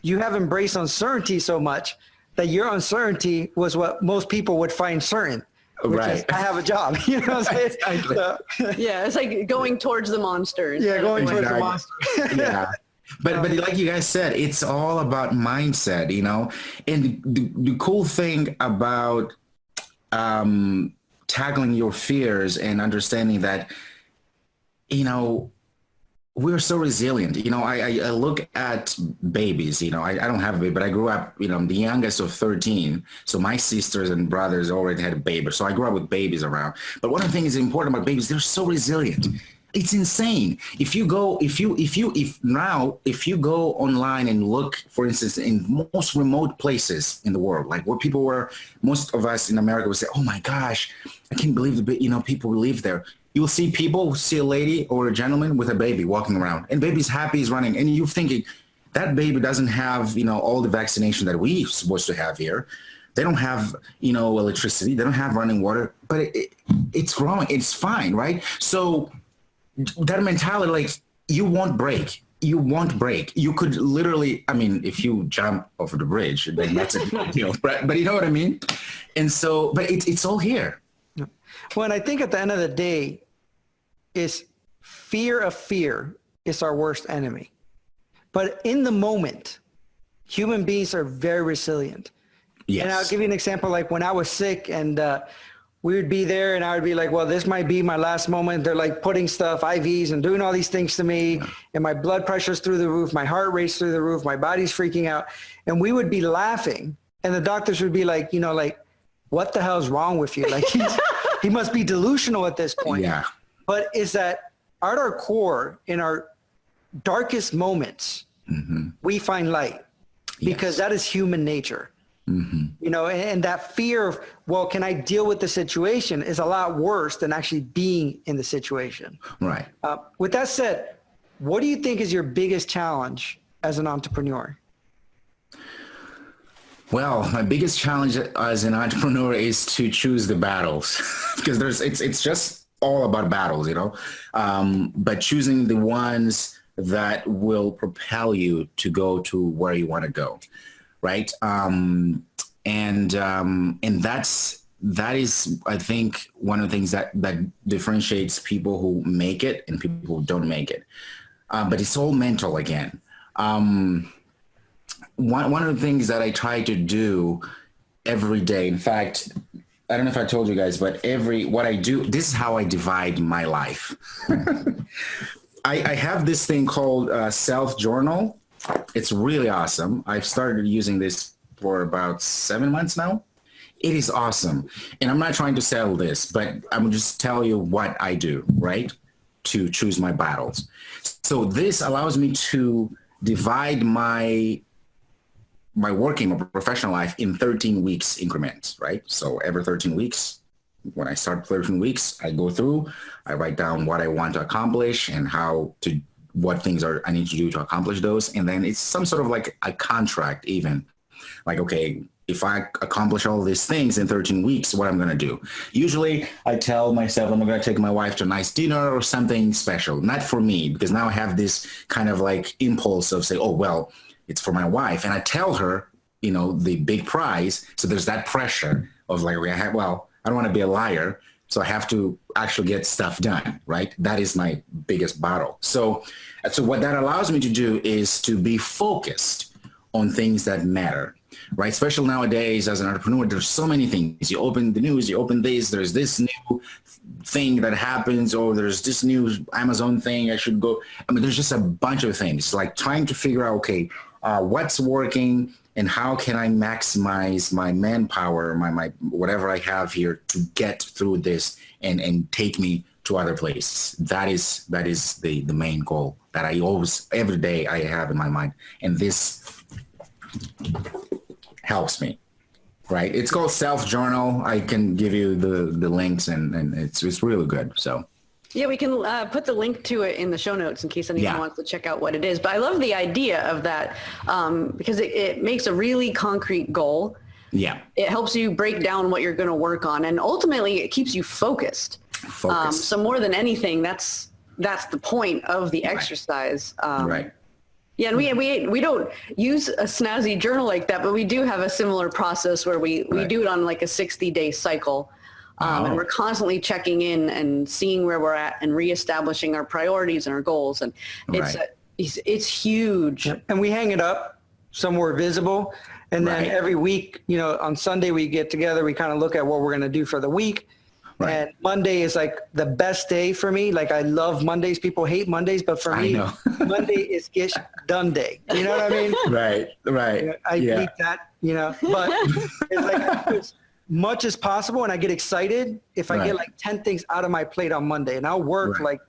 you have embraced uncertainty so much that your uncertainty was what most people would find certain. Right. I have a job. What I'm saying? So, it's like going towards the monsters. Yeah, going towards the monsters. Yeah. But like you guys said, it's all about mindset, And the cool thing about tackling your fears and understanding that, we're so resilient. I look at babies, I don't have a baby, but I grew up, I'm the youngest of 13. So my sisters and brothers already had a baby. So I grew up with babies around. But one of the things that's important about babies, they're so resilient. It's insane. If you go online and look, for instance, in most remote places in the world, like where people were, most of us in America would say, oh my gosh, I can't believe people who live there. You'll see a lady or a gentleman with a baby walking around and baby's happy, he's running. And you're thinking that baby doesn't have, all the vaccination that we're supposed to have here. They don't have, electricity. They don't have running water, but it's growing. It's fine, right? So that mentality, like you won't break. You won't break. You could literally, if you jump over the bridge, then that's a good deal, right? But you know what I mean? And so, but it's all here. Well, and I think at the end of the day is fear of fear is our worst enemy. But in the moment, human beings are very resilient. Yes. And I'll give you an example. Like when I was sick and we would be there and I would be like, well, this might be my last moment. They're like putting stuff, IVs and doing all these things to me. Yeah. And my blood pressure's through the roof. My heart rate's through the roof. My body's freaking out. And we would be laughing. And the doctors would be like, you know, like, what the hell is wrong with you? Like he must be delusional at this point. Yeah. But is that at our core, in our darkest moments, we find light because that is human nature. You know, and that fear of, well, can I deal with the situation is a lot worse than actually being in the situation. Right. With that said, what do you think is your biggest challenge as an entrepreneur? Well, my biggest challenge as an entrepreneur is to choose the battles because it's just all about battles, you know, but choosing the ones that will propel you to go to where you want to go. Right. And that is, I think, one of the things that differentiates people who make it and people who don't make it. But it's all mental again. One of the things that I try to do every day, in fact, I don't know if I told you guys, but what I do, this is how I divide my life. I have this thing called self-journal. It's really awesome. I've started using this for about 7 months now. It is awesome. And I'm not trying to sell this, but I'm just tell you what I do, right? To choose my battles. So this allows me to divide my working or professional life in 13 weeks increments, right? So every 13 weeks, when I start 13 weeks, I go through, I write down what I want to accomplish and what things I need to do to accomplish those. And then it's some sort of like a contract even. Like, okay, if I accomplish all these things in 13 weeks, what I'm going to do? Usually I tell myself I'm going to take my wife to a nice dinner or something special. Not for me, because now I have this kind of like impulse of say, oh, well, it's for my wife. And I tell her, you know, the big prize. So there's that pressure of like, well, I don't want to be a liar. So I have to actually get stuff done, right? That is my biggest battle. So what that allows me to do is to be focused on things that matter, right? Especially nowadays as an entrepreneur, there's so many things. You open the news, you open this, there's this new thing that happens, or there's this new Amazon thing I should go. I mean, there's just a bunch of things. Like trying to figure out, okay, what's working and how can I maximize my manpower, my whatever I have here to get through this and take me to other places. That is the main goal that I always, every day I have in my mind. And this helps me, right? It's called Self-Journal. I can give you the links and it's really good. So. Yeah, we can put the link to it in the show notes in case anyone wants to check out what it is. But I love the idea of that because it makes a really concrete goal. Yeah. It helps you break down what you're going to work on. And ultimately, it keeps you focused. So more than anything, that's the point of the exercise. Right. Yeah, and we don't use a snazzy journal like that, but we do have a similar process where we do it on like a 60-day cycle. And we're constantly checking in and seeing where we're at and reestablishing our priorities and our goals. And it's huge. And we hang it up somewhere visible. And then every week, you know, on Sunday we get together, we kind of look at what we're going to do for the week. And Monday is like the best day for me. Like I love Mondays. People hate Mondays, but for me, Monday is get done day. You know what I mean? Right. You know, I hate that, you know, but it's like as much as possible. And I get excited if I get like 10 things out of my plate on Monday, and I'll work like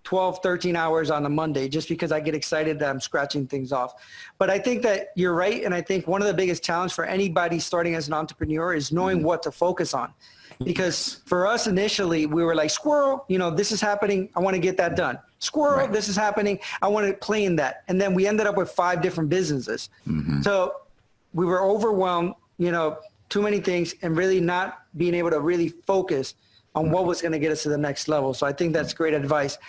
12, 13 hours on a Monday just because I get excited that I'm scratching things off. But I think that you're right. And I think one of the biggest challenges for anybody starting as an entrepreneur is knowing what to focus on. Because for us initially, we were like, squirrel, you know, this is happening. I want to get that done. Squirrel, this is happening. I want to play in that. And then we ended up with 5 different businesses. So we were overwhelmed, you know, too many things and really not being able to really focus on what was going to get us to the next level. So I think that's great advice.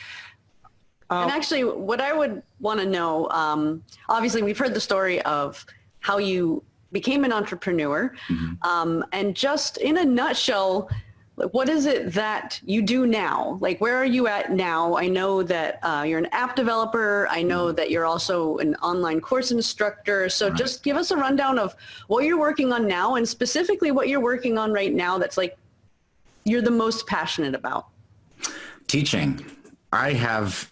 And actually, what I would want to know, obviously, we've heard the story of how you became an entrepreneur. And just in a nutshell, Like, what is it that you do now? Like, where are you at now? I know that you're an app developer. I know that you're also an online course instructor. So just give us a rundown of what you're working on now, and specifically what you're working on right now that's like you're the most passionate about. Teaching. I have,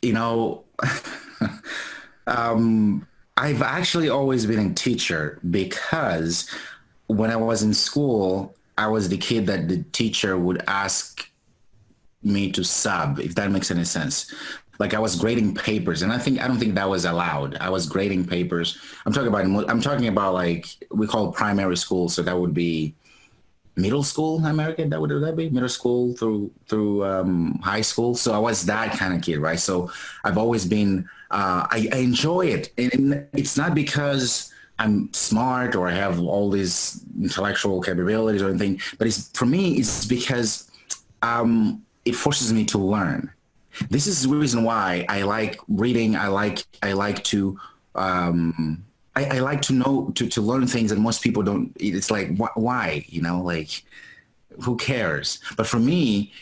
I've actually always been a teacher, because when I was in school, I was the kid that the teacher would ask me to sub, if that makes any sense. Like, I was grading papers, and I don't think that was allowed. I was grading papers. I'm talking about like, we call primary school, so that would be middle school, American. Would that be middle school through high school? So I was that kind of kid, right? So I've always been. I enjoy it, and it's not because I'm smart or I have all these intellectual capabilities or anything, but for me, it's because it forces me to learn. This is the reason why I like reading. I like to know, to learn things that most people don't. It's like, why, like, who cares? But for me,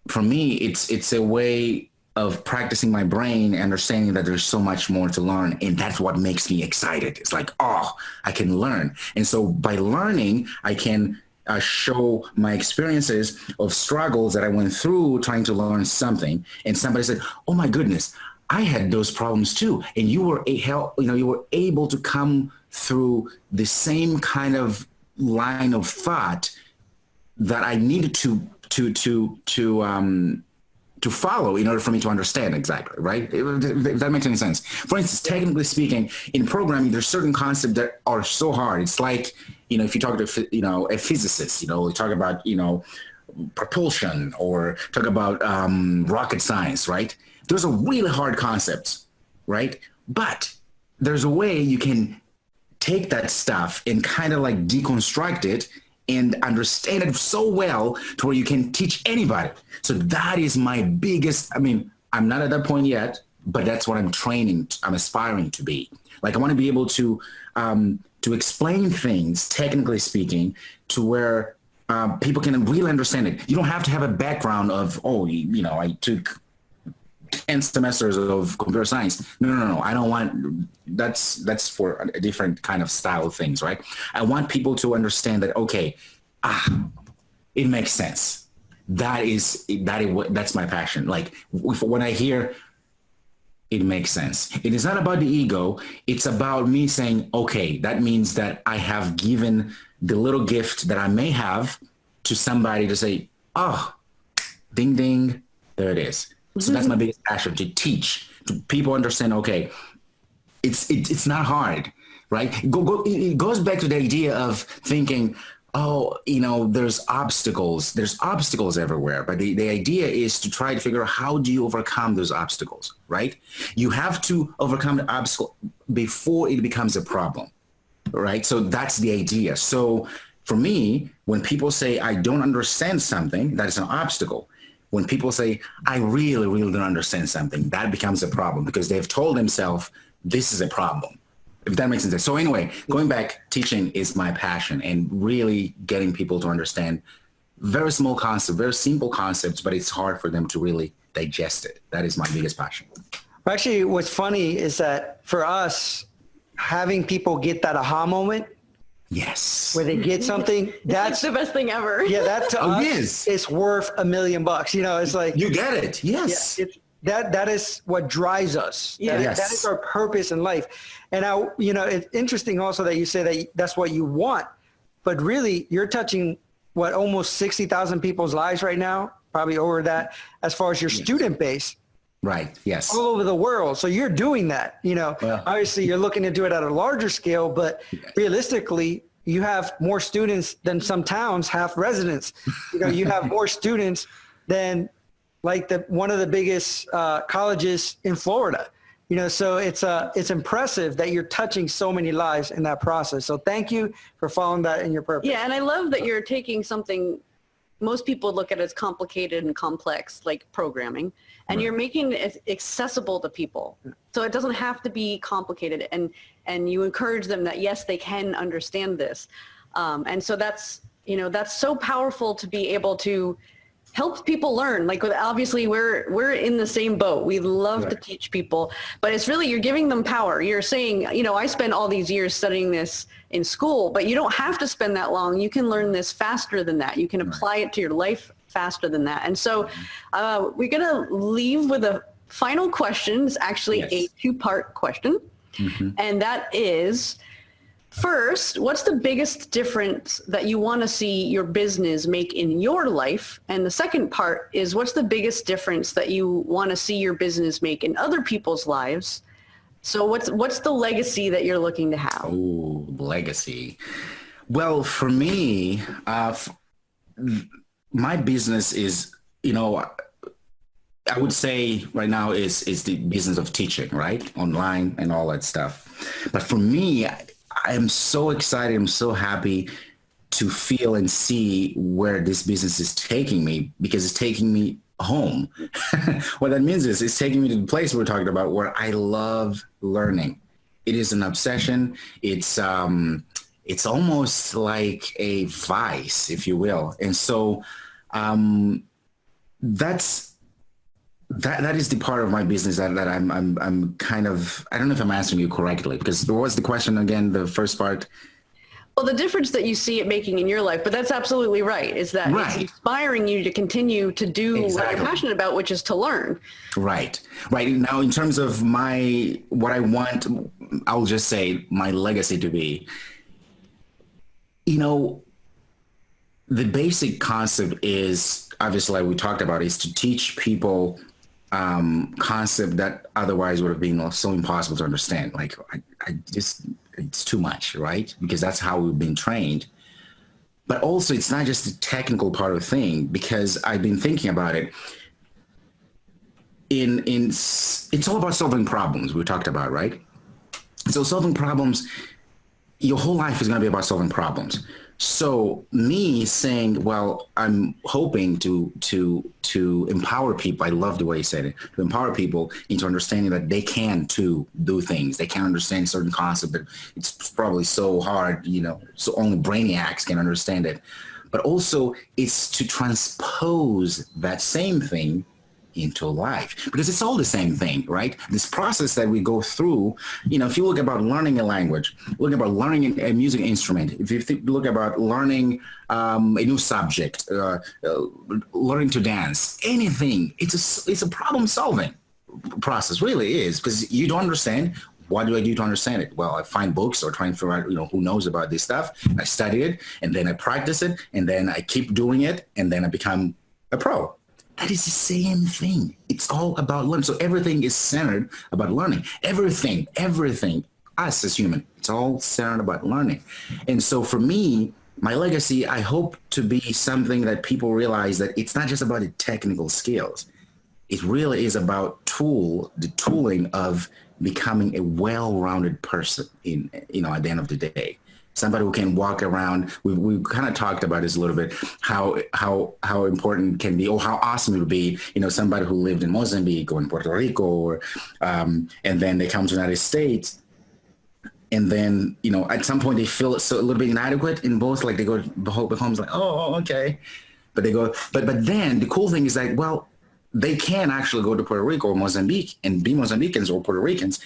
it's a way of practicing my brain, understanding that there's so much more to learn. And that's what makes me excited. It's like, oh, I can learn. And so by learning, I can show my experiences of struggles that I went through trying to learn something. And somebody said, oh my goodness, I had those problems too. And you were able to come through the same kind of line of thought that I needed to follow in order for me to understand exactly, right? If that makes any sense. For instance, technically speaking, in programming, there's certain concepts that are so hard. It's like, if you talk to, a physicist, you talk about, propulsion, or talk about rocket science, right? Those are really hard concepts, right? But there's a way you can take that stuff and kind of like deconstruct it and understand it so well to where you can teach anybody. So that is my biggest, I'm not at that point yet, but that's what I'm aspiring to be. Like, I want to be able to explain things, technically speaking, to where people can really understand it. You don't have to have a background of, I took 10 semesters of computer science. No. I don't want, that's for a different kind of style of things, right? I want people to understand that, okay, it makes sense. That's my passion. Like, when I hear it makes sense, it is not about the ego. It's about me saying, okay, that means that I have given the little gift that I may have to somebody to say, oh, ding, ding, there it is. So that's my biggest passion, to teach, to people understand, okay, it's not hard, right? It goes back to the idea of thinking, oh, there's obstacles everywhere. But the idea is to try to figure out, how do you overcome those obstacles, right? You have to overcome the obstacle before it becomes a problem, right? So that's the idea. So for me, when people say, I don't understand something, that is an obstacle. When people say, I really, really don't understand something, that becomes a problem, because they've told themselves, this is a problem, if that makes sense. So anyway, going back, teaching is my passion, and really getting people to understand very small concepts, very simple concepts, but it's hard for them to really digest it. That is my biggest passion. Actually, what's funny is that for us, having people get that aha moment, yes, where they get something, that's the best thing ever. Yeah, that to us is worth $1 million. It's like, you get it. Yes. Yeah, that is what drives us. Yeah. That is our purpose in life. And it's interesting also that you say that that's what you want, but really you're touching almost 60,000 people's lives right now, probably over that, as far as your student base. Right. Yes. All over the world. So you're doing that, obviously you're looking to do it at a larger scale, but realistically, you have more students than some towns have residents. You have more students than like one of the biggest colleges in Florida. So it's impressive that you're touching so many lives in that process. So thank you for following that in your purpose. Yeah, and I love that you're taking something most people look at as complicated and complex, like programming, and you're making it accessible to people. So it doesn't have to be complicated, and you encourage them that, yes, they can understand this. And so that's You know, that's so powerful to be able to help people learn. Like, obviously we're in the same boat. We love to teach people, but it's really, you're giving them power. You're saying, you know, I spent all these years studying this in school, but you don't have to spend that long. You can learn this faster than that. You can apply it to your life faster than that. And so we're going to leave with a final question. It's actually a two-part question. And that is, first, what's the biggest difference that you want to see your business make in your life? And the second part is, what's the biggest difference that you want to see your business make in other people's lives? So what's the legacy that you're looking to have? Oh, legacy. Well, for me, my business is, you know, I would say right now is the business of teaching, right? Online and all that stuff. But for me, I am so excited. I'm so happy to feel and see where this business is taking me, because it's taking me home. What that means is it's taking me to the place we're talking about, where I love learning. It is an obsession. It's almost like a vice, if you will. And so that is the part of my business that I'm kind of, I don't know if I'm answering you correctly, because what was the question again, the first part? Well, the difference that you see it making in your life, but that's absolutely right, is that it's inspiring you to continue to do what you're passionate about, which is to learn. Right. Now, in terms of what I want, I'll just say my legacy to be, you know, the basic concept is, obviously, like we talked about, is to teach people concept that otherwise would have been so impossible to understand. Like, I just, it's too much, right? Because that's how we've been trained. But also, it's not just the technical part of the thing, because I've been thinking about it. It's all about solving problems, we talked about, right? So solving problems, your whole life is going to be about solving problems. So me saying, well, I'm hoping to empower people. I love the way you said it, to empower people into understanding that they can too do things. They can understand certain concepts that it's probably so hard, you know, so only brainiacs can understand it. But also it's to transpose that same thing into life, because it's all the same thing, right? This process that we go through, you know, if you look about learning a language, look about learning a music instrument, if you look about learning a new subject, learning to dance, anything, it's a problem solving process, really is, because you don't understand. What do I do to understand it? Well, I find books or try and figure out, you know, who knows about this stuff. I study it, and then I practice it, and then I keep doing it, and then I become a pro. That is the same thing. It's all about learning. So everything is centered about learning. Everything, us as human, it's all centered about learning. And so for me, my legacy, I hope to be something that people realize that it's not just about the technical skills. It really is about the tooling of becoming a well-rounded person at the end of the day. Somebody who can walk around. We kind of talked about this a little bit, how important it can be, or how awesome it would be, you know, somebody who lived in Mozambique or in Puerto Rico, or and then they come to the United States, and then, you know, at some point they feel a little bit inadequate in both, like they go home like, oh, okay, but they go, but then the cool thing is that, well, they can actually go to Puerto Rico or Mozambique and be Mozambicans or Puerto Ricans,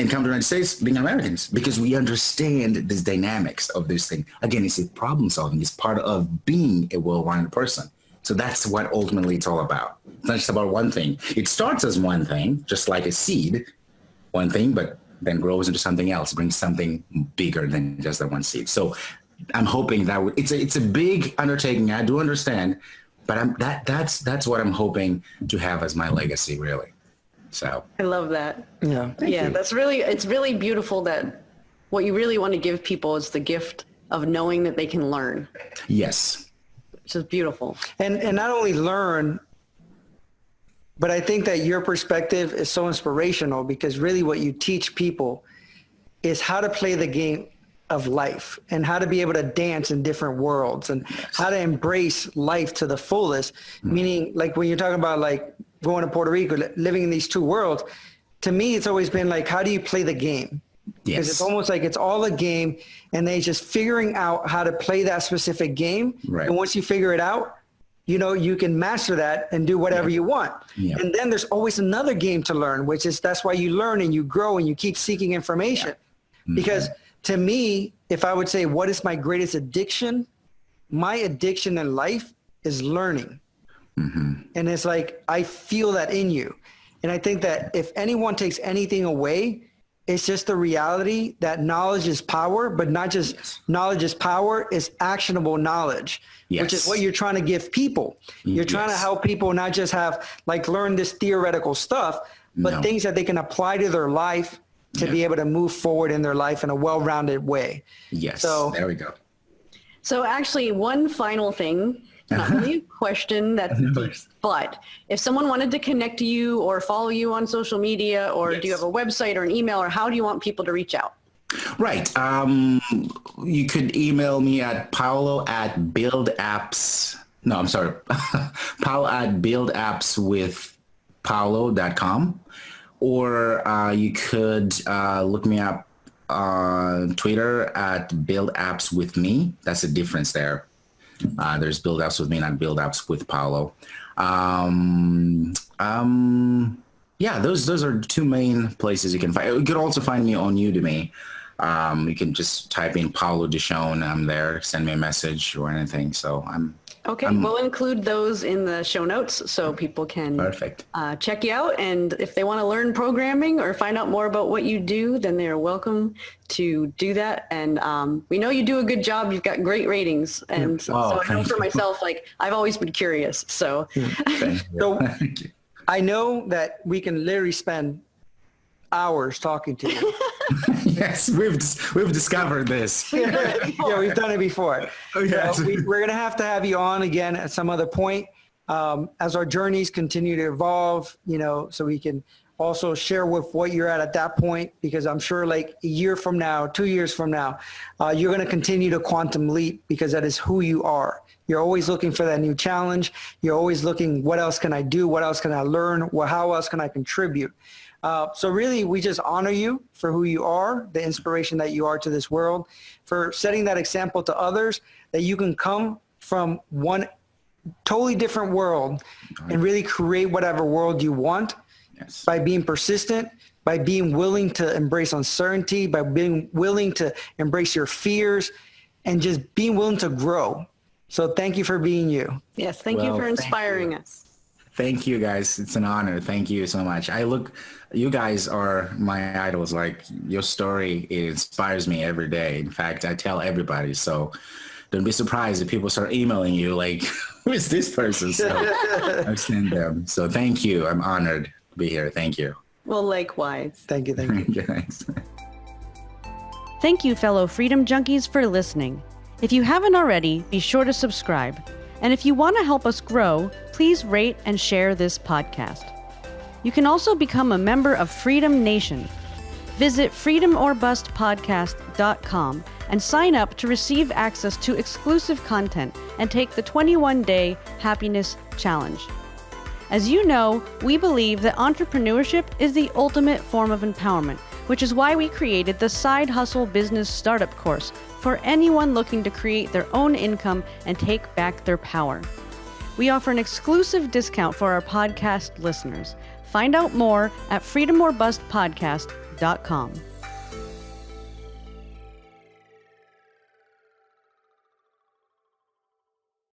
and come to the United States being Americans, because we understand the dynamics of this thing. Again, it's a problem solving. It's part of being a well-rounded person. So that's what ultimately it's all about. It's not just about one thing. It starts as one thing, just like a seed, one thing, but then grows into something else, brings something bigger than just that one seed. So I'm hoping that it's a big undertaking. I do understand, but that's what I'm hoping to have as my legacy, really. So I love that. Yeah. Yeah. It's really beautiful that what you really want to give people is the gift of knowing that they can learn. Yes. Which is beautiful. And not only learn, but I think that your perspective is so inspirational, because really what you teach people is how to play the game of life and how to be able to dance in different worlds and how to embrace life to the fullest. Meaning, like when you're talking about like going to Puerto Rico, living in these two worlds, to me, it's always been like, how do you play the game? Because Yes. it's almost like it's all a game, and they just figuring out how to play that specific game. Right. And once you figure it out, you can master that and do whatever you want. Yeah. And then there's always another game to learn, which is that's why you learn and you grow and you keep seeking information. Because to me, if I would say, what is my greatest addiction? My addiction in life is learning. And it's like, I feel that in you. And I think that if anyone takes anything away, it's just the reality that knowledge is power, but not just knowledge is power, is actionable knowledge, which is what you're trying to give people. You're trying to help people not just have learn this theoretical stuff, but things that they can apply to their life to be able to move forward in their life in a well-rounded way. Yes. So there we go. So actually, one final thing, not really a question that's deep, but if someone wanted to connect to you or follow you on social media, or do you have a website or an email, or how do you want people to reach out? Right. You could email me at Paulo@buildapps. No, I'm sorry. Paulo@buildapps.com. Or you could look me up on Twitter at Build Apps with Me. That's the difference there. There's Build Apps with Me, not Build Apps with Paulo. Yeah, those are two main places you can find. You could also find me on Udemy. You can just type in Paulo Dichone. I'm there. Send me a message or anything. So We'll include those in the show notes so people can check you out. And if they want to learn programming or find out more about what you do, then they're welcome to do that. And we know you do a good job. You've got great ratings. And so I know for myself, I've always been curious. So, so I know that we can literally spend hours talking to you. Yes, we've discovered this. We've done it before. Oh, yes. So we're going to have you on again at some other point as our journeys continue to evolve, so we can also share with what you're at that point, because I'm sure a year from now, 2 years from now, you're going to continue to quantum leap, because that is who you are. You're always looking for that new challenge. You're always looking, what else can I do? What else can I learn? How else can I contribute? So really, we just honor you for who you are, the inspiration that you are to this world, for setting that example to others, that you can come from one totally different world and really create whatever world you want by being persistent, by being willing to embrace uncertainty, by being willing to embrace your fears, and just being willing to grow. So thank you for being you. Yes, thank you for inspiring us. Thank you, guys. It's an honor. Thank you so much. You guys are my idols. Your story, it inspires me every day. In fact, I tell everybody. So don't be surprised if people start emailing you who is this person? So I've seen them. So thank you. I'm honored to be here. Thank you. Well, likewise. Thank you. Thanks. Thank you, fellow Freedom Junkies, for listening. If you haven't already, be sure to subscribe. And if you want to help us grow, please rate and share this podcast. You can also become a member of Freedom Nation. Visit freedomorbustpodcast.com and sign up to receive access to exclusive content and take the 21-day happiness challenge. As you know, we believe that entrepreneurship is the ultimate form of empowerment, which is why we created the Side Hustle Business Startup course for anyone looking to create their own income and take back their power. We offer an exclusive discount for our podcast listeners. Find out more at freedomorbustpodcast.com.